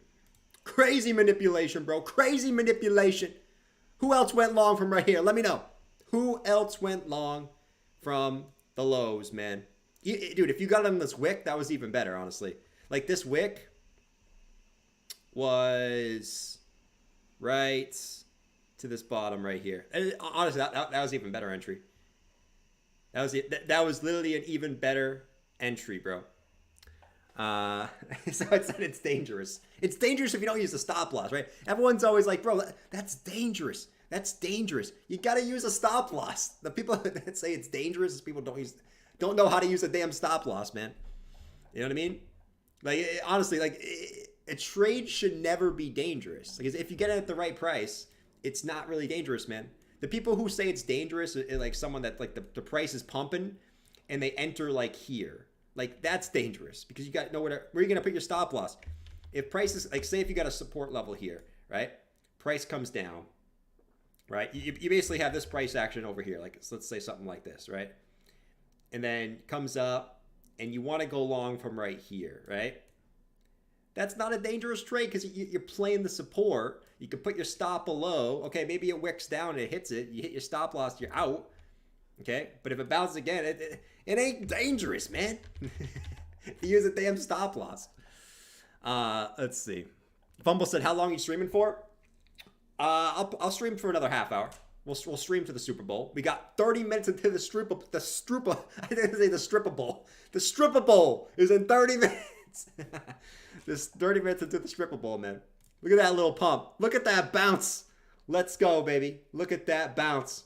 [SPEAKER 1] Crazy manipulation, bro. Crazy manipulation. Who else went long from right here? Let me know. Who else went long from the lows, man? Dude, if you got on this wick, that was even better, honestly. Like, this wick was right to this bottom right here. And honestly, that was even better entry. That was literally an even better entry, bro. So it's dangerous. It's dangerous if you don't use a stop loss, right? Everyone's always like, bro, that's dangerous. That's dangerous. You got to use a stop loss. The people that say it's dangerous is people don't know how to use a damn stop loss, man. You know what I mean? Like, honestly, like, a trade should never be dangerous. Because if you get it at the right price, it's not really dangerous, man. The people who say it's dangerous are like someone that, like, the price is pumping and they enter, like, here. Like, that's dangerous because you got nowhere where you're going to put your stop loss. If prices, like, say if you got a support level here, right? Price comes down, right? You basically have this price action over here. Like, let's say something like this, right? And then comes up and you want to go long from right here, right? That's not a dangerous trade because you're playing the support. You can put your stop below. Okay, maybe it wicks down and it hits it. You hit your stop loss, you're out. Okay, but if it bounces again, it ain't dangerous, man. You use a damn stop loss. Let's see. Fumble said, how long are you streaming for? I'll stream for another half hour. We'll stream to the Super Bowl. We got 30 minutes into the I didn't say the Stripper Bowl. The Stripper Bowl is in 30 minutes. This 30 minutes into the Stripper Bowl, man. Look at that little pump. Look at that bounce. Let's go, baby. Look at that bounce.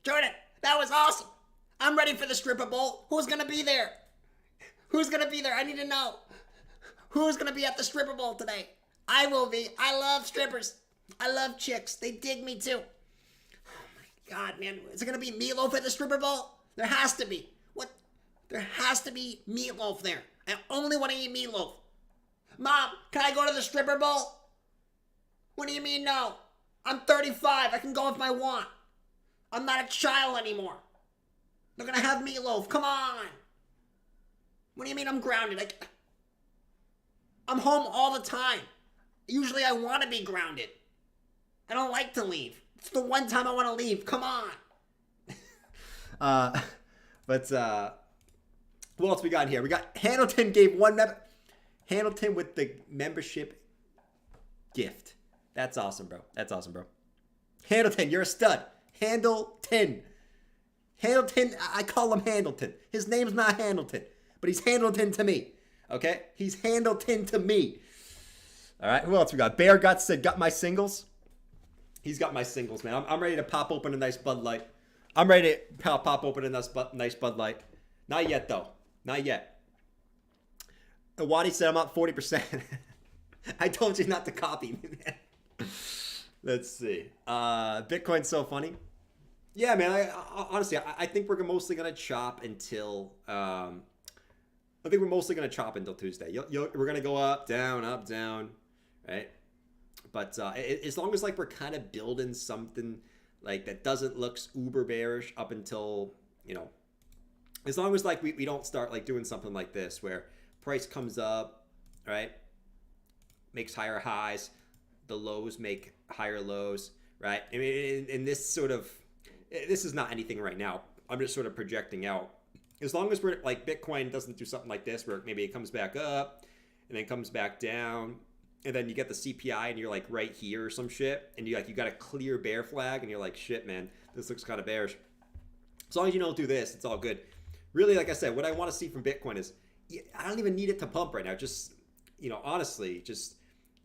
[SPEAKER 4] Jordan, that was awesome. I'm ready for the stripper bowl. Who's gonna be there? Who's gonna be there? I need to know. Who's gonna be at the stripper bowl today? I will be. I love strippers. I love chicks. They dig me too. Oh my God, man. Is it gonna be meatloaf at the stripper bowl? There has to be. What? There has to be meatloaf there. I only want to eat meatloaf. Mom, can I go to the stripper bowl? What do you mean no? I'm 35. I can go if I want. I'm not a child anymore. They're gonna have meatloaf. Come on. What do you mean I'm grounded? I'm home all the time. Usually I want to be grounded. I don't like to leave. It's the one time I want to leave. Come on.
[SPEAKER 1] Who else we got here? We got Hamilton gave one Hamilton with the membership gift. That's awesome, bro. That's awesome, bro. Hamilton, you're a stud. Handleton. Hamilton, I call him Handleton. His name's not Hamilton, but he's Handleton to me. Okay? He's Handleton to me. All right, who else we got? Bear Guts said, got my singles. He's got my singles, man. I'm ready to pop open a nice Bud Light. I'm ready to pop open a nice Bud Light. Not yet, though. Not yet. Wadi said I'm up 40%. I told you not to copy me, man. Let's see. Bitcoin's so funny. Yeah, man. I honestly, I think we're mostly gonna chop until. I think we're mostly gonna chop until Tuesday. We're gonna go up, down, right? But as long as like we're kind of building something like that doesn't look uber bearish up until, you know, as long as like we don't start like doing something like this where price comes up, right? Makes higher highs, the lows make higher lows, right? I mean, in this sort of, this is not anything right now. I'm just sort of projecting out. As long as we're like Bitcoin doesn't do something like this where maybe it comes back up and then comes back down, and then you get the CPI and you're like right here or some shit, and you got a clear bear flag and you're like, shit, man, this looks kind of bearish. As long as you don't do this, it's all good. Really, like I said, what I want to see from Bitcoin is I don't even need it to pump right now. Just, you know, honestly, just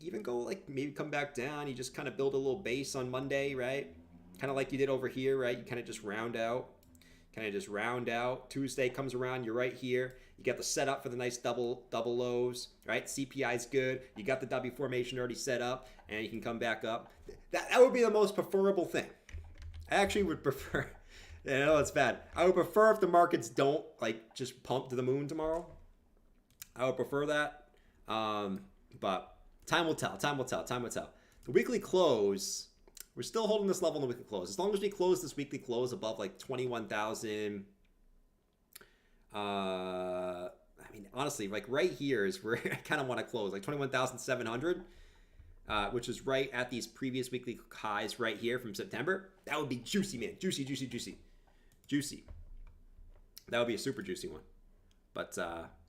[SPEAKER 1] even go like maybe come back down. You just kind of build a little base on Monday, right? Kind of like you did over here, right? You kind of just round out. Tuesday comes around, you're right here. You got the setup for the nice double lows, right? CPI is good. You got the W formation already set up, and you can come back up. That would be the most preferable thing. I actually would prefer. I know it's bad. I would prefer if the markets don't like just pump to the moon tomorrow. I would prefer that, but time will tell. The weekly close. We're still holding this level in the weekly close. As long as we close this weekly close above like 21,000, I mean, honestly, like right here is where I kind of want to close, like 21,700, which is right at these previous weekly highs right here from September. That would be juicy, man. Juicy. That would be a super juicy one. But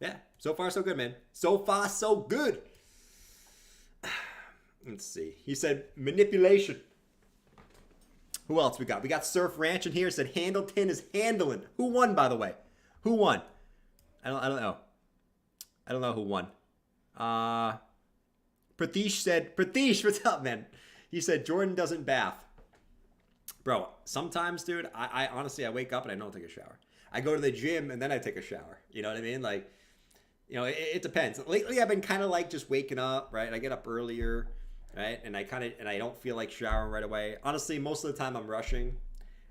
[SPEAKER 1] yeah, so far so good, man. So far so good. Let's see. He said manipulation. Who else we got? We got Surf Ranch in here. Said Handleton is handling. Who won, by the way? Who won? I don't know. I don't know who won. Pratish said, Pratish, what's up, man? He said Jordan doesn't bath. Bro, sometimes, dude, I honestly, I wake up and I don't take a shower. I go to the gym and then I take a shower. You know what I mean? Like, you know, it depends. Lately, I've been kind of like just waking up, right? I get up earlier. Right, and I don't feel like showering right away. Honestly, most of the time I'm rushing,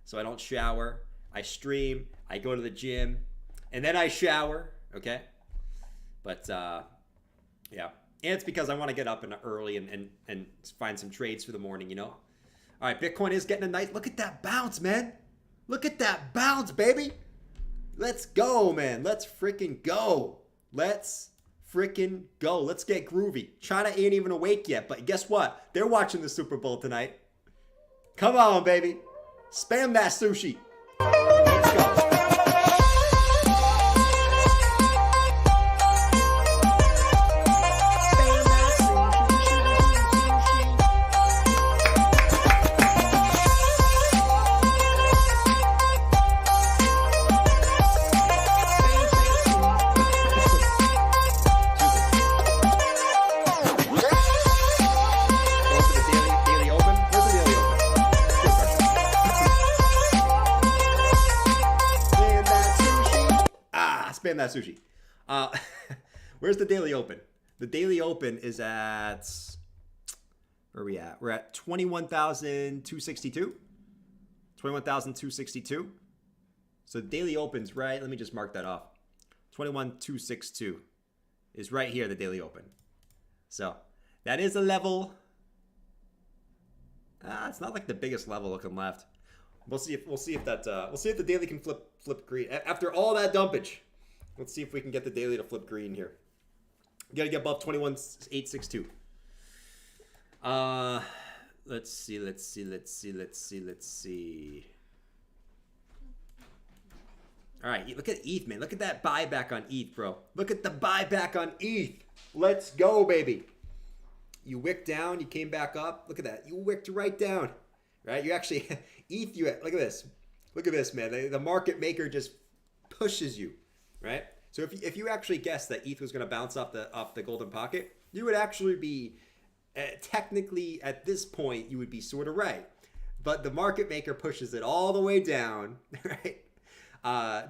[SPEAKER 1] so I don't shower. I stream, I go to the gym, and then I shower. Okay, but yeah, and it's because I want to get up early and find some trades for the morning. You know. All right, Bitcoin is getting a nice. Look at that bounce, man. Look at that bounce, baby. Let's go, man. Let's freaking go. Let's freaking go. Let's get groovy. China ain't even awake yet, but guess what? They're watching the Super Bowl tonight. Come on, baby. Spam that sushi. Let's go. that sushi. Where's the daily open? The daily open is at, where are we at? We're at 21,262. 21,262. So daily opens right. Let me just mark that off. 21,262 is right here, the daily open. So that is a level. It's not like the biggest level looking left. We'll see if the daily can flip green after all that dumpage. Let's see if we can get the daily to flip green here. You gotta get above 21,862. Let's see. All right, look at ETH, man. Look at that buyback on ETH, bro. Look at the buyback on ETH. Let's go, baby. You wicked down, you came back up. Look at that. You wicked right down. Right? You actually ETH. Look at this. Look at this, man. The market maker just pushes you, right? So if you actually guessed that ETH was going to bounce off the golden pocket, you would actually be technically at this point you would be sort of right. But the market maker pushes it all the way down, right?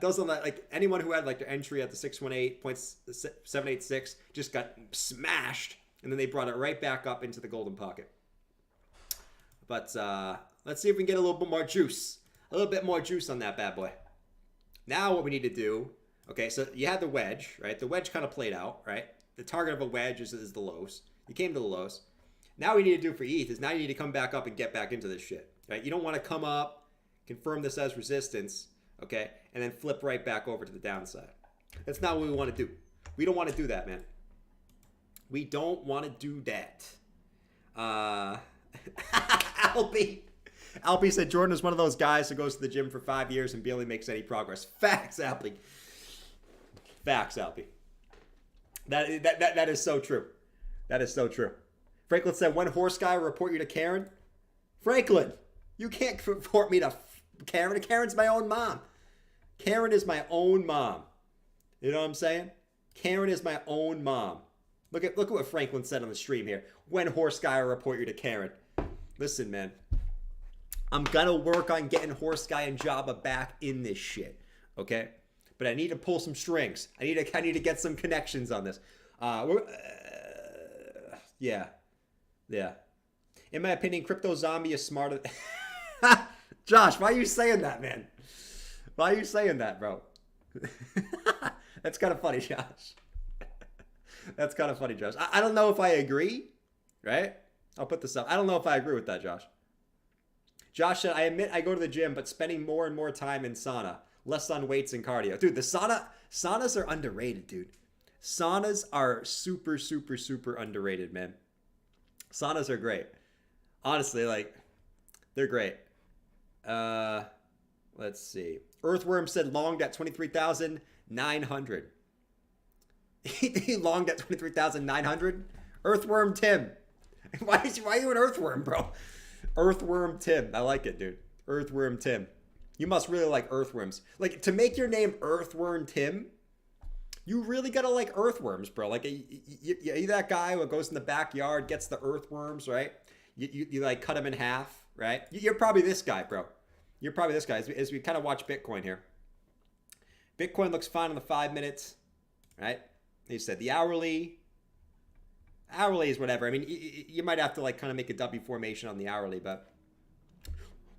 [SPEAKER 1] Doesn't like anyone who had like their entry at the 618.786 just got smashed, and then they brought it right back up into the golden pocket. But let's see if we can get a little bit more juice. A little bit more juice on that bad boy. Now what we need to do, okay, so you had the wedge, right? The wedge kind of played out, right? The target of a wedge is the lows. You came to the lows. Now what we need to do for ETH is now you need to come back up and get back into this shit, right? You don't want to come up, confirm this as resistance, okay, and then flip right back over to the downside. That's not what we want to do. We don't want to do that, man. We don't want to do that. Alpy said Jordan is one of those guys who goes to the gym for 5 years and barely makes any progress. Facts, Alpy. Facts, Alpy. That is so true. That is so true. Franklin said, when horse guy will report you to Karen? Franklin, you can't report me to Karen. Karen's my own mom. Karen is my own mom. You know what I'm saying? Karen is my own mom. Look at what Franklin said on the stream here. When horse guy will report you to Karen. Listen, man. I'm gonna work on getting horse guy and Jabba back in this shit. Okay? But I need to pull some strings. I need to get some connections on this. Yeah. In my opinion, Crypto Zombie is smarter. Josh, why are you saying that, man? Why are you saying that, bro? That's kind of funny, Josh. That's kind of funny, Josh. I don't know if I agree, right? I'll put this up. I don't know if I agree with that, Josh. Josh said, I admit I go to the gym, but spending more and more time in sauna. Less on weights and cardio. Dude, the saunas are underrated, dude. Saunas are super, super, super underrated, man. Saunas are great. Honestly, like, they're great. Let's see. Earthworm said longed at 23,900. He longed at 23,900? Earthworm Tim. Why are you an earthworm, bro? Earthworm Tim. I like it, dude. Earthworm Tim. You must really like earthworms. Like, to make your name Earthworm Tim, you really gotta like earthworms, bro. Like, you that guy who goes in the backyard, gets the earthworms, right? You like cut them in half, right? You're probably this guy, bro. You're probably this guy as we kind of watch Bitcoin here. Bitcoin looks fine on the 5 minutes, right? He said the hourly is whatever. I mean, you might have to like kind of make a W formation on the hourly, but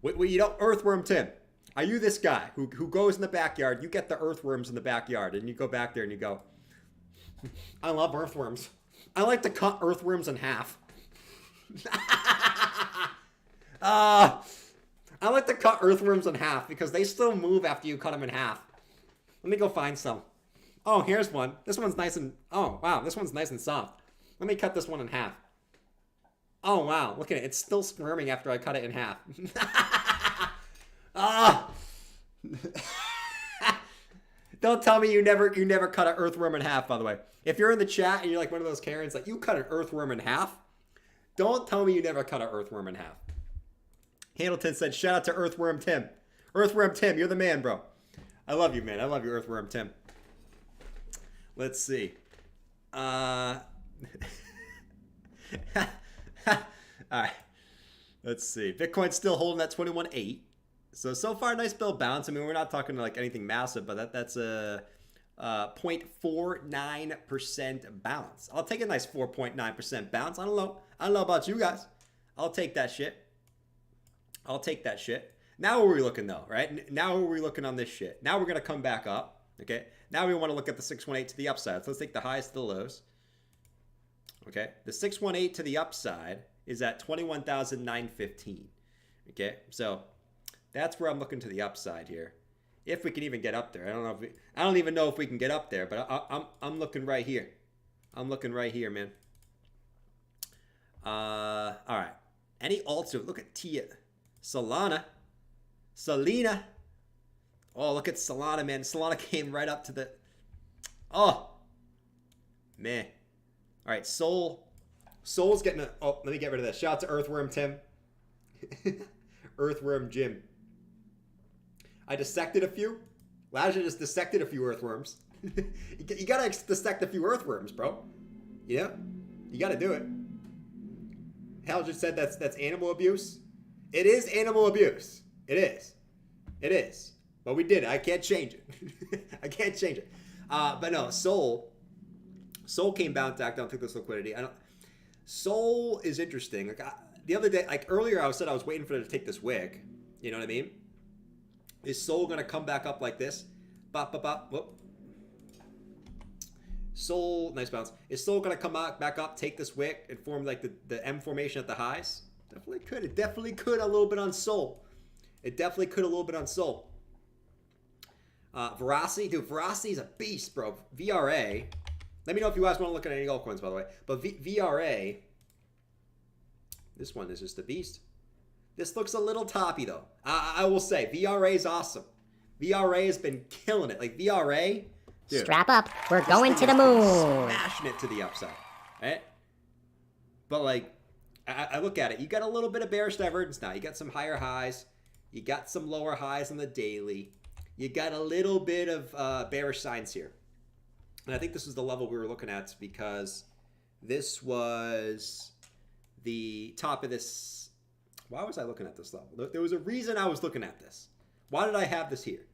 [SPEAKER 1] you don't. Earthworm Tim, are you this guy who goes in the backyard? You get the earthworms in the backyard, and you go back there and you go, I love earthworms. I like to cut earthworms in half. I like to cut earthworms in half because they still move after you cut them in half. Let me go find some. Oh, here's one. This one's nice and... Oh, wow. This one's nice and soft. Let me cut this one in half. Oh, wow. Look at it. It's still squirming after I cut it in half. Don't tell me you never cut an earthworm in half, by the way. If you're in the chat and you're like one of those Karens, like, you cut an earthworm in half, don't tell me you never cut an earthworm in half. Hamilton said, shout out to Earthworm Tim. Earthworm Tim, you're the man, bro. I love you, man. I love you, Earthworm Tim. Let's see. All right. Let's see. Bitcoin's still holding that 21.8. So far, nice build bounce. I mean, we're not talking like anything massive, but that's a 0.49% bounce. I'll take a nice 4.9% bounce. I don't know about you guys. I'll take that shit. I'll take that shit. Now where are we looking though, right? Now where are we looking on this shit? Now we're going to come back up, okay? Now we want to look at the 618 to the upside. So let's take the highs to the lows. Okay? The 618 to the upside is at 21,915. Okay? So that's where I'm looking to the upside here. If we can even get up there. I don't even know if we can get up there, but I'm looking right here. I'm looking right here, man. All right. Any alts? Look at Tia. Solana. Oh, look at Solana, man. Solana came right up to the... Oh. Man. All right, Soul's getting a... Oh, let me get rid of this. Shout out to Earthworm Tim. Earthworm Jim. I dissected a few. Elijah just dissected a few earthworms. You gotta dissect a few earthworms, bro. Yeah, you gotta do it. Hal just said that's animal abuse. It is animal abuse. It is. It is. But we did it. I can't change it. I can't change it. But no, Soul came bound back down, took this liquidity. Soul is interesting. Like the other day, like earlier, I said I was waiting for it to take this wick. You know what I mean? Is Soul gonna come back up like this? Bop, bop, bop. Whoop. Soul, nice bounce. Is Soul gonna come back up, take this wick, and form like the M formation at the highs? Definitely could. It definitely could a little bit on Soul. It definitely could a little bit on Soul. Veracity, dude, Veracity is a beast, bro. VRA. Let me know if you guys want to look at any altcoins, by the way. But VRA, this one is just a beast. This looks a little toppy, though. I will say, VRA is awesome. VRA has been killing it. Like, VRA, dude.
[SPEAKER 3] Strap up. We're going to the moon.
[SPEAKER 1] Smashing it to the upside, right? But, like, I look at it. You got a little bit of bearish divergence now. You got some higher highs. You got some lower highs on the daily. You got a little bit of bearish signs here. And I think this was the level we were looking at because this was the top of this. Why was I looking at this level? There was a reason I was looking at this. Why did I have this here?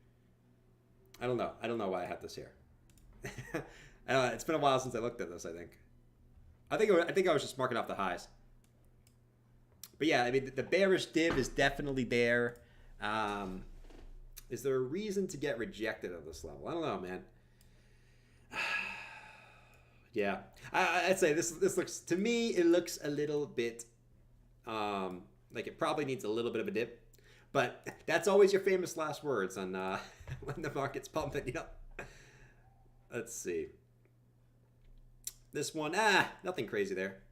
[SPEAKER 1] I don't know. I don't know why I have this here. It's been a while since I looked at this, I think. I think I was just marking off the highs. But yeah, I mean, the bearish div is definitely there. Is there a reason to get rejected at this level? I don't know, man. Yeah. I'd say this looks, to me, it looks a little bit... like it probably needs a little bit of a dip, but that's always your famous last words on when the market's pumping, you know. Let's see. This one, nothing crazy there.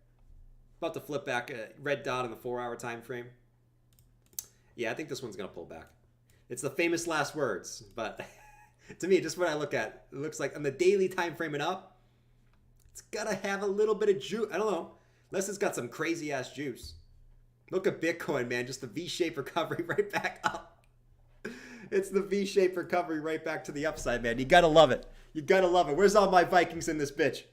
[SPEAKER 1] About to flip back a red dot in the 4-hour time frame. Yeah, I think this one's gonna pull back. It's the famous last words, but to me, just what I look at, it looks like on the daily time frame and up, it's gotta have a little bit of juice. I don't know, unless it's got some crazy ass juice. Look at Bitcoin, man. Just the V-shaped recovery right back up. It's the V-shaped recovery right back to the upside, man. You gotta love it. You gotta love it. Where's all my Vikings in this bitch?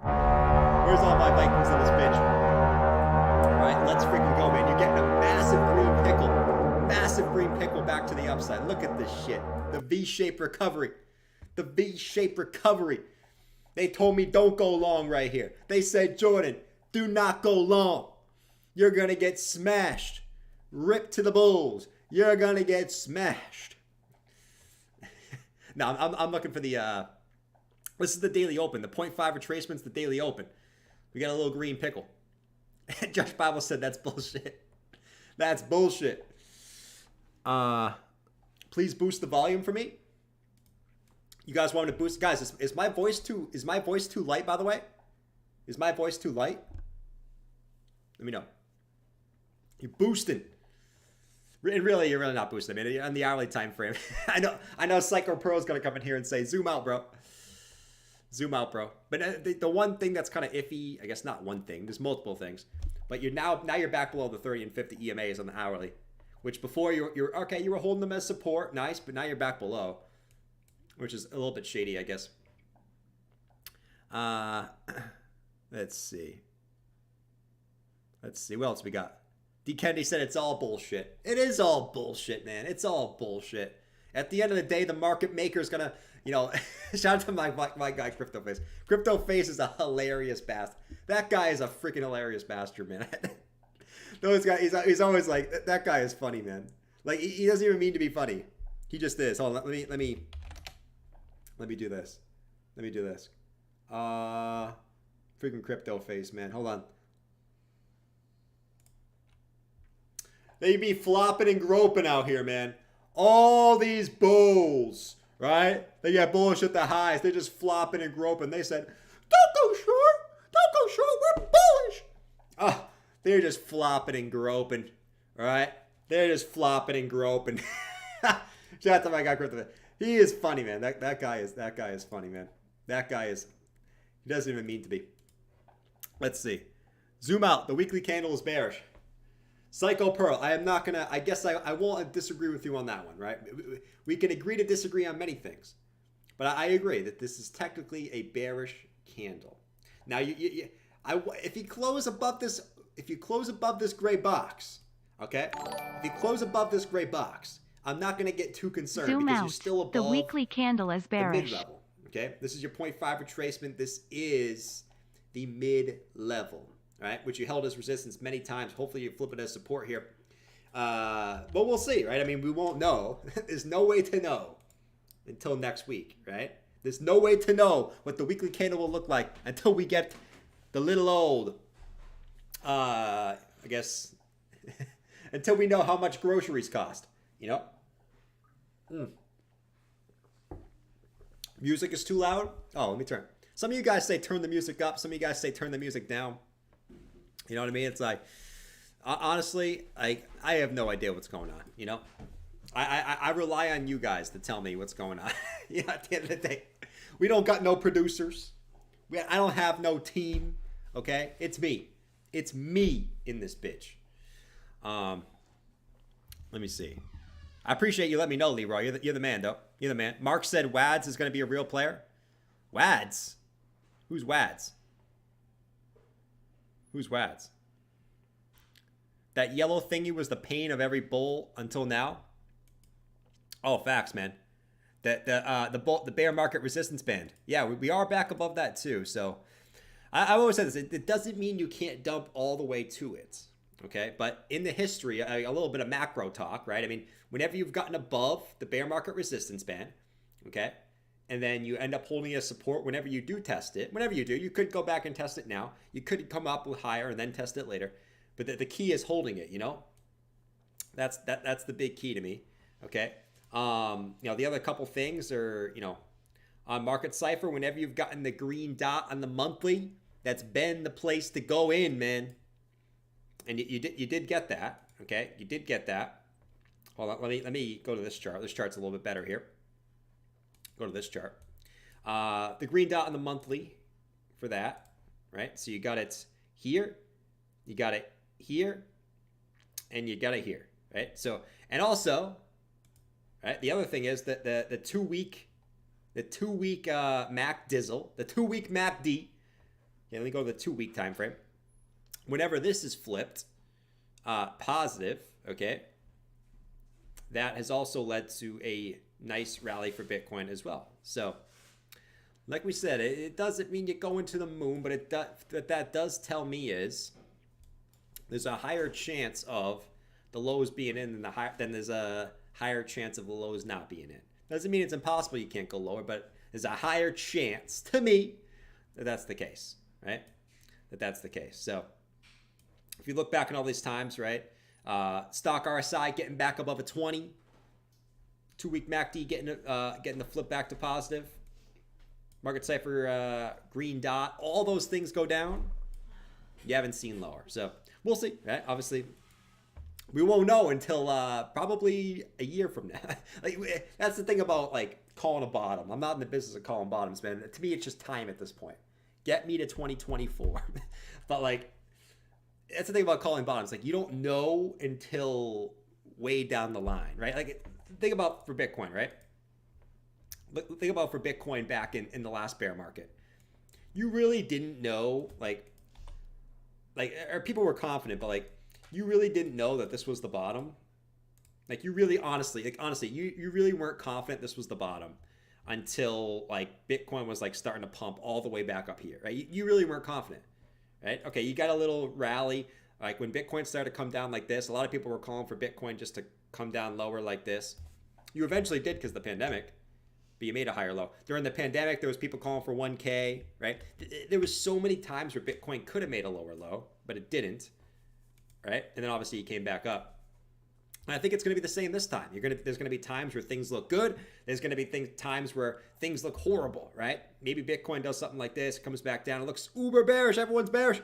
[SPEAKER 1] Where's all my Vikings in this bitch? All right, let's freaking go, man. You're getting a massive green pickle. Massive green pickle back to the upside. Look at this shit. The V-shaped recovery. The V-shaped recovery. They told me don't go long right here. They said, Jordan, do not go long. You're going to get smashed. Rip to the bulls. You're going to get smashed. Now, I'm looking for the... this is the daily open. The 0.5 retracement's the daily open. We got a little green pickle. Josh Bible said that's bullshit. That's bullshit. Please boost the volume for me. You guys want me to boost? Guys, is my voice too light, by the way? Is my voice too light? Let me know. You're boosting. And really, you're really not boosting. I mean, on the hourly time frame. I know Psycho Pro is going to come in here and say, zoom out, bro. Zoom out, bro. But the one thing that's kind of iffy, I guess not one thing, there's multiple things. But you're now you're back below the 30 and 50 EMAs on the hourly. Which before you're okay, you were holding them as support, nice, but now you're back below. Which is a little bit shady, I guess. Let's see. What else we got? D. Kennedy said it's all bullshit. It is all bullshit, man. It's all bullshit. At the end of the day, the market maker is gonna, you know, shout out to my guy Crypto Face. Crypto Face is a hilarious bastard. That guy is a freaking hilarious bastard, man. Those guys, he's always like, that guy is funny, man. Like he doesn't even mean to be funny. He just is. Hold on, let me do this. Let me do this. Freaking Crypto Face, man. Hold on. They be flopping and groping out here, man. All these bulls, right? They got bullish at the highs. They're just flopping and groping. They said, don't go short. Don't go short. We're bullish. Oh, they're just flopping and groping, all right? They're just flopping and groping. Shout out to my guy, Crypto. He is funny, man. That guy is funny, man. That guy is, he doesn't even mean to be. Let's see. Zoom out. The weekly candle is bearish. Psycho Pearl, I am not going to, I guess I won't disagree with you on that one, right? We can agree to disagree on many things. But I agree that this is technically a bearish candle. Now, if you close above this, gray box, okay? If you close above this gray box, I'm not going to get too concerned
[SPEAKER 2] Zoom
[SPEAKER 1] because
[SPEAKER 2] out.
[SPEAKER 1] you're still above
[SPEAKER 2] the weekly candle is
[SPEAKER 1] the
[SPEAKER 2] bearish.
[SPEAKER 1] mid-level, okay? This is your 0.5 retracement. This is the mid-level. Right, which you held as resistance many times. Hopefully you flip it as support here. But we'll see, right? I mean, we won't know. There's no way to know until next week, right? There's no way to know what the weekly candle will look like until we get the little old, I guess, until we know how much groceries cost, you know? Music is too loud? Oh, let me turn. Some of you guys say turn the music up. Some of you guys say turn the music down. You know what I mean? It's like, honestly, I have no idea what's going on, you know? I rely on you guys to tell me what's going on. Yeah, at the end of the day, we don't got no producers. I don't have no team, okay? It's me. It's me in this bitch. Let me see. I appreciate you letting me know, Leroy. You're the man, though. You're the man. Mark said Wads is going to be a real player. Wads? Who's Wads? Who's Wads? That yellow thingy was the pain of every bull until now. Oh, facts, man. The bear market resistance band. Yeah, we are back above that too. So I always said this. It doesn't mean you can't dump all the way to it. Okay, but in the history, a little bit of macro talk, right? I mean, whenever you've gotten above the bear market resistance band, okay, and then you end up holding a support whenever you do test it. Whenever you do, you could go back and test it now. You could come up with higher and then test it later. But the key is holding it, you know? That's the big key to me, okay? You know, the other couple things are, you know, on Market Cypher, whenever you've gotten the green dot on the monthly, that's been the place to go in, man. And you did get that, okay? You did get that. Hold on, let me go to this chart. This chart's a little bit better here. Go to this chart. The green dot on the monthly for that, right? So you got it here, you got it here, and you got it here, right? So, and also, right, the other thing is that the 2 week MAC Dizzle, the 2 week MACD. Yeah, let me go to the 2 week time frame. Whenever this is flipped positive, okay, that has also led to a nice rally for Bitcoin as well. So, like we said, it doesn't mean you go into the moon, but what that does tell me is there's a higher chance of the lows being in than there's a higher chance of the lows not being in. Doesn't mean it's impossible you can't go lower, but there's a higher chance to me that that's the case, right? That's the case. So, if you look back on all these times, right? Stock RSI getting back above a 20. 2 week MACD getting the flip back to positive. Market Cypher green dot. All those things go down. You haven't seen lower. So we'll see, right? Obviously, we won't know until probably a year from now. Like, that's the thing about like calling a bottom. I'm not in the business of calling bottoms, man. To me, it's just time at this point. Get me to 2024. But like, that's the thing about calling bottoms. Like, you don't know until way down the line, right? Like, think about for Bitcoin, right? Think about for Bitcoin back in the last bear market. You really didn't know, or people were confident, but like, you really didn't know that this was the bottom Like you really honestly, you really weren't confident this was the bottom until like Bitcoin was like starting to pump all the way back up here, right? You really weren't confident, right? Okay, you got a little rally. Like when Bitcoin started to come down like this, a lot of people were calling for Bitcoin just to come down lower like this. You eventually did because of the pandemic, but you made a higher low. During the pandemic, there was people calling for 1K, right? There was so many times where Bitcoin could have made a lower low, but it didn't, right? And then obviously it came back up. And I think it's going to be the same this time. There's going to be times where things look good. There's going to be times where things look horrible, right? Maybe Bitcoin does something like this, comes back down, it looks uber bearish, everyone's bearish.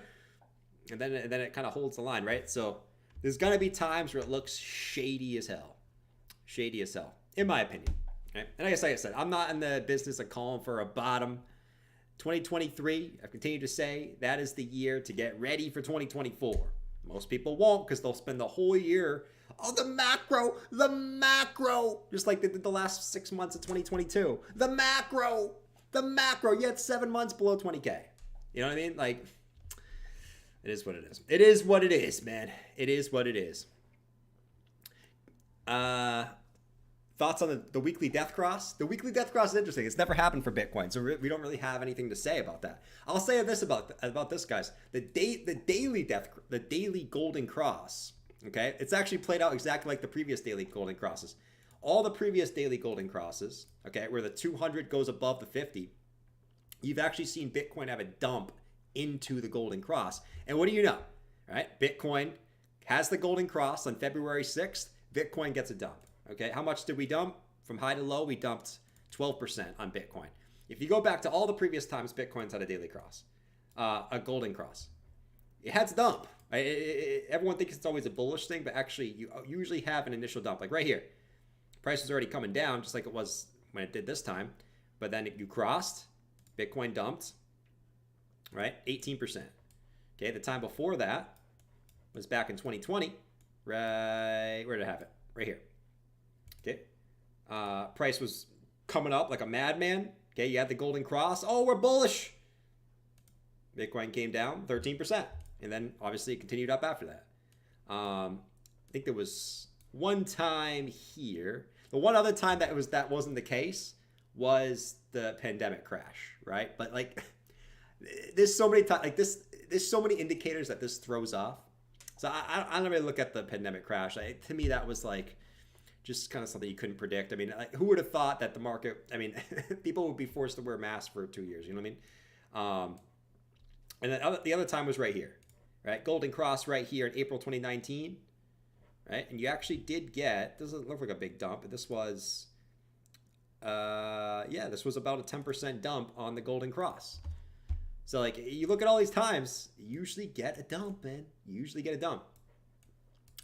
[SPEAKER 1] And then it kind of holds the line, right? So there's going to be times where it looks shady as hell. Shady as hell, in my opinion. Right? And like I said, I'm not in the business of calling for a bottom. 2023, I've continued to say, that is the year to get ready for 2024. Most people won't because they'll spend the whole year, oh, the macro, just like they did the last 6 months of 2022. The macro, yet 7 months below 20K. You know what I mean? Like, it is what it is. It is what it is, man. It is what it is. Thoughts on the weekly death cross? The weekly death cross is interesting. It's never happened for Bitcoin, so we don't really have anything to say about that. I'll say this about this, guys. The daily golden cross. Okay, it's actually played out exactly like the previous daily golden crosses. All the previous daily golden crosses, okay, where the 200 goes above the 50, you've actually seen Bitcoin have a dump into the golden cross. And what do you know? Right? Bitcoin has the golden cross on February 6th. Bitcoin gets a dump. Okay, how much did we dump? From high to low, we dumped 12% on Bitcoin. If you go back to all the previous times Bitcoin's had a daily cross, a golden cross, it had to dump. Everyone thinks it's always a bullish thing, but actually you usually have an initial dump. Like right here, price was already coming down just like it was when it did this time, but then you crossed, Bitcoin dumped, right? 18%. Okay, the time before that was back in 2020, right? Where did I have it? Right here. Okay, price was coming up like a madman. Okay, you had the golden cross. Oh, we're bullish. Bitcoin came down 13%, and then obviously it continued up after that. I think there was one time here. The one other time that wasn't the case was the pandemic crash, right? But like, there's so many times like this. There's so many indicators that this throws off. So I don't really look at the pandemic crash. To me, that was like just kind of something you couldn't predict. I mean, who would have thought that the market, I mean, people would be forced to wear masks for 2 years, you know what I mean? And then the other time was right here, right? Golden cross right here in April 2019, right? And you actually did get, doesn't look like a big dump, but this was, this was about a 10% dump on the golden cross. So like, you look at all these times, you usually get a dump, man. You usually get a dump.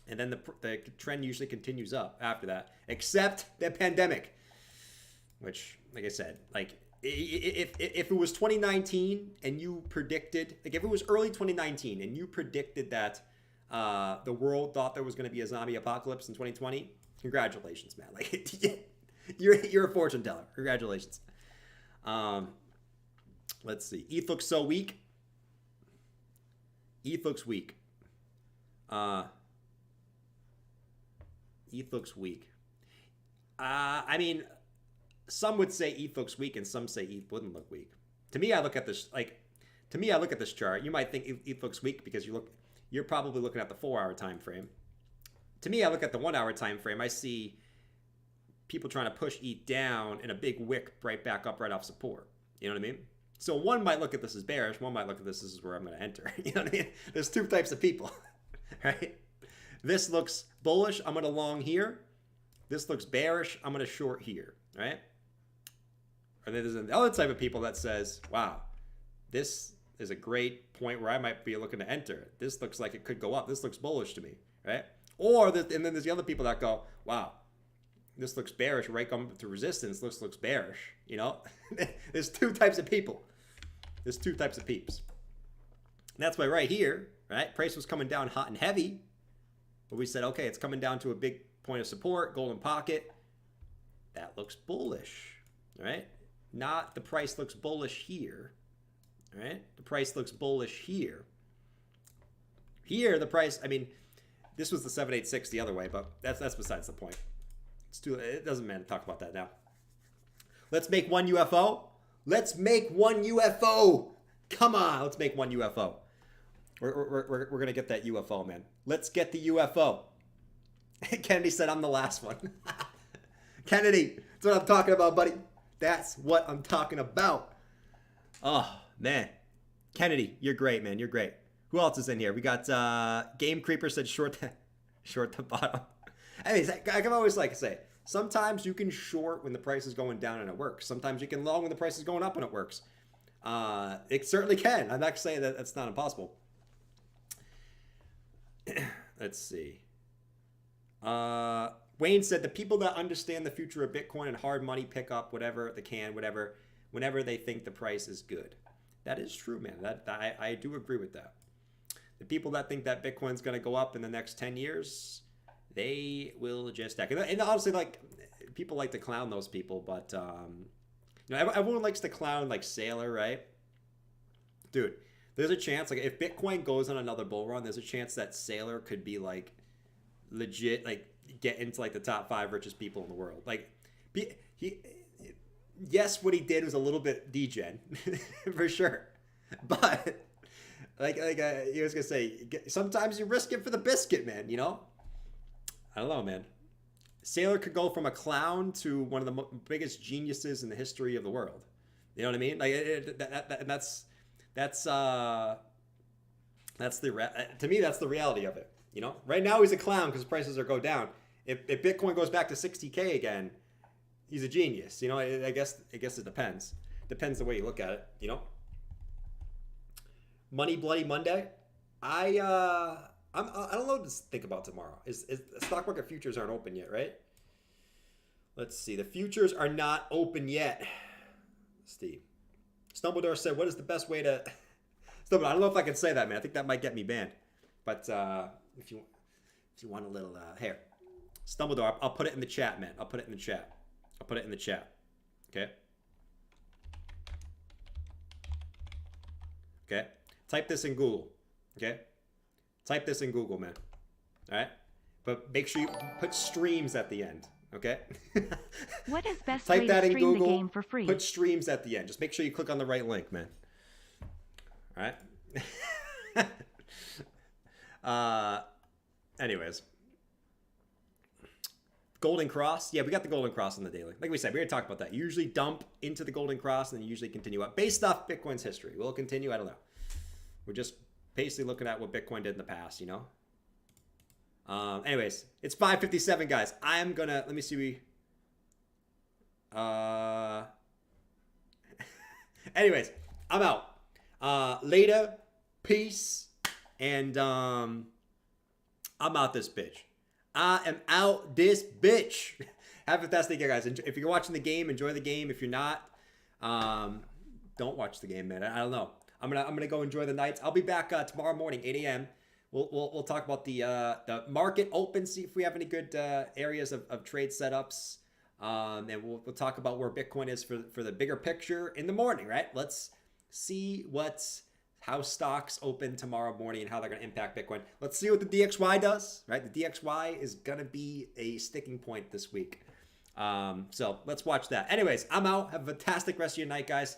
[SPEAKER 1] And then the trend usually continues up after that, except the pandemic, which, like I said, like if it was 2019 and you predicted, like if it was early 2019 and you predicted that the world thought there was going to be a zombie apocalypse in 2020, congratulations, man. Like you're a fortune teller. Congratulations. Let's see. ETH looks so weak. ETH looks weak. ETH looks weak. I mean, some would say ETH looks weak, and some say ETH wouldn't look weak. To me, I look at this chart. You might think ETH looks weak because you're probably looking at the 4-hour time frame. To me, I look at the 1-hour time frame. I see people trying to push ETH down and a big wick right back up right off support. You know what I mean? So one might look at this as bearish. One might look at this as where I'm going to enter. You know what I mean? There's two types of people, right? This looks bullish, I'm going to long here. This looks bearish, I'm going to short here, right? And then there's another type of people that says, wow, this is a great point where I might be looking to enter. This looks like it could go up. This looks bullish to me, right? And then there's the other people that go, wow, this looks bearish, right? Come to resistance, this looks bearish, you know? There's two types of people. There's two types of peeps. And that's why right here, right, price was coming down hot and heavy. But we said, okay, it's coming down to a big point of support, golden pocket. That looks bullish, right? Not the price looks bullish here, right? The price looks bullish here. Here, the price, I mean, this was the 786 the other way, but that's besides the point. It doesn't matter to talk about that now. Let's make one UFO. Let's make one UFO. Come on, let's make one UFO. We're gonna get that UFO, man. Let's get the UFO. Kennedy said I'm the last one. Kennedy, that's what I'm talking about, buddy. That's what I'm talking about. Oh, man. Kennedy, you're great, man. You're great. Who else is in here? We got Game Creeper said short the bottom. Anyways, I can always like say, sometimes you can short when the price is going down and it works. Sometimes you can long when the price is going up and it works. It certainly can. I'm not saying that that's not impossible. Let's see. Wayne said the people that understand the future of Bitcoin and hard money pick up whatever they can, whenever they think the price is good. That is true, man. I do agree with that. The people that think that Bitcoin's going to go up in the next 10 years, they will just stack. And honestly, like, people like to clown those people, but you know, everyone likes to clown like Sailor, right? Dude, there's a chance, like, if Bitcoin goes on another bull run, there's a chance that Sailor could be like legit, like, get into like the top 5 richest people in the world. Like, yes, what he did was a little bit degen, for sure. But he was gonna say, sometimes you risk it for the biscuit, man. You know, I don't know, man. Sailor could go from a clown to one of the biggest geniuses in the history of the world. You know what I mean? Like, to me, that's the reality of it. You know, right now he's a clown because prices are go down. If Bitcoin goes back to 60K again, he's a genius. You know, I guess it depends. Depends the way you look at it. You know, Money Bloody Monday. I don't know what to think about tomorrow. Is stock market futures aren't open yet, right? Let's see. The futures are not open yet. Steve Stumbledore said, "What is the best way to?" Stumbledore, I don't know if I can say that, man. I think that might get me banned. But if you want a little here, Stumbledore, I'll put it in the chat, man. I'll put it in the chat. Okay. Okay. Type this in Google. Okay. Type this in Google, man. All right. But make sure you put streams at the end. Okay.
[SPEAKER 2] What is best
[SPEAKER 1] Type
[SPEAKER 2] way
[SPEAKER 1] that
[SPEAKER 2] to
[SPEAKER 1] in
[SPEAKER 2] stream
[SPEAKER 1] Google.
[SPEAKER 2] the game for free?
[SPEAKER 1] Put streams at the end. Just make sure you click on the right link, man. All right. Anyways. Golden Cross. Yeah, we got the Golden Cross on the daily. Like we said, we're going to talk about that. You usually dump into the Golden Cross and then you usually continue up. Based off Bitcoin's history. Will it continue? I don't know. We're just basically looking at what Bitcoin did in the past, you know? Anyways, it's 5:57, guys. I'm going to... Let me see. Anyways, I'm out. Later. Peace. And I'm out this bitch. I am out this bitch. Have a fantastic day, guys. If you're watching the game, enjoy the game. If you're not, don't watch the game, man. I don't know. I'm gonna go enjoy the nights. I'll be back tomorrow morning, 8 a.m. We'll talk about the market open. See if we have any good areas of trade setups. And we'll talk about where Bitcoin is for the bigger picture in the morning. Right? Let's see how stocks open tomorrow morning and how they're going to impact Bitcoin. Let's see what the DXY does, right? The DXY is going to be a sticking point this week. So let's watch that. Anyways, I'm out. Have a fantastic rest of your night, guys.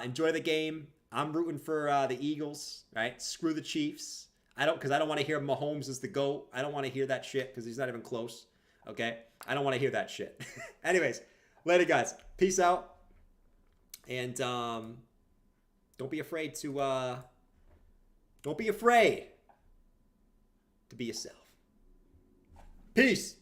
[SPEAKER 1] Enjoy the game. I'm rooting for the Eagles, right? Screw the Chiefs. Because I don't want to hear Mahomes is the GOAT. I don't want to hear that shit because he's not even close, okay? I don't want to hear that shit. Anyways, later, guys. Peace out. And, don't be afraid to be yourself. Peace.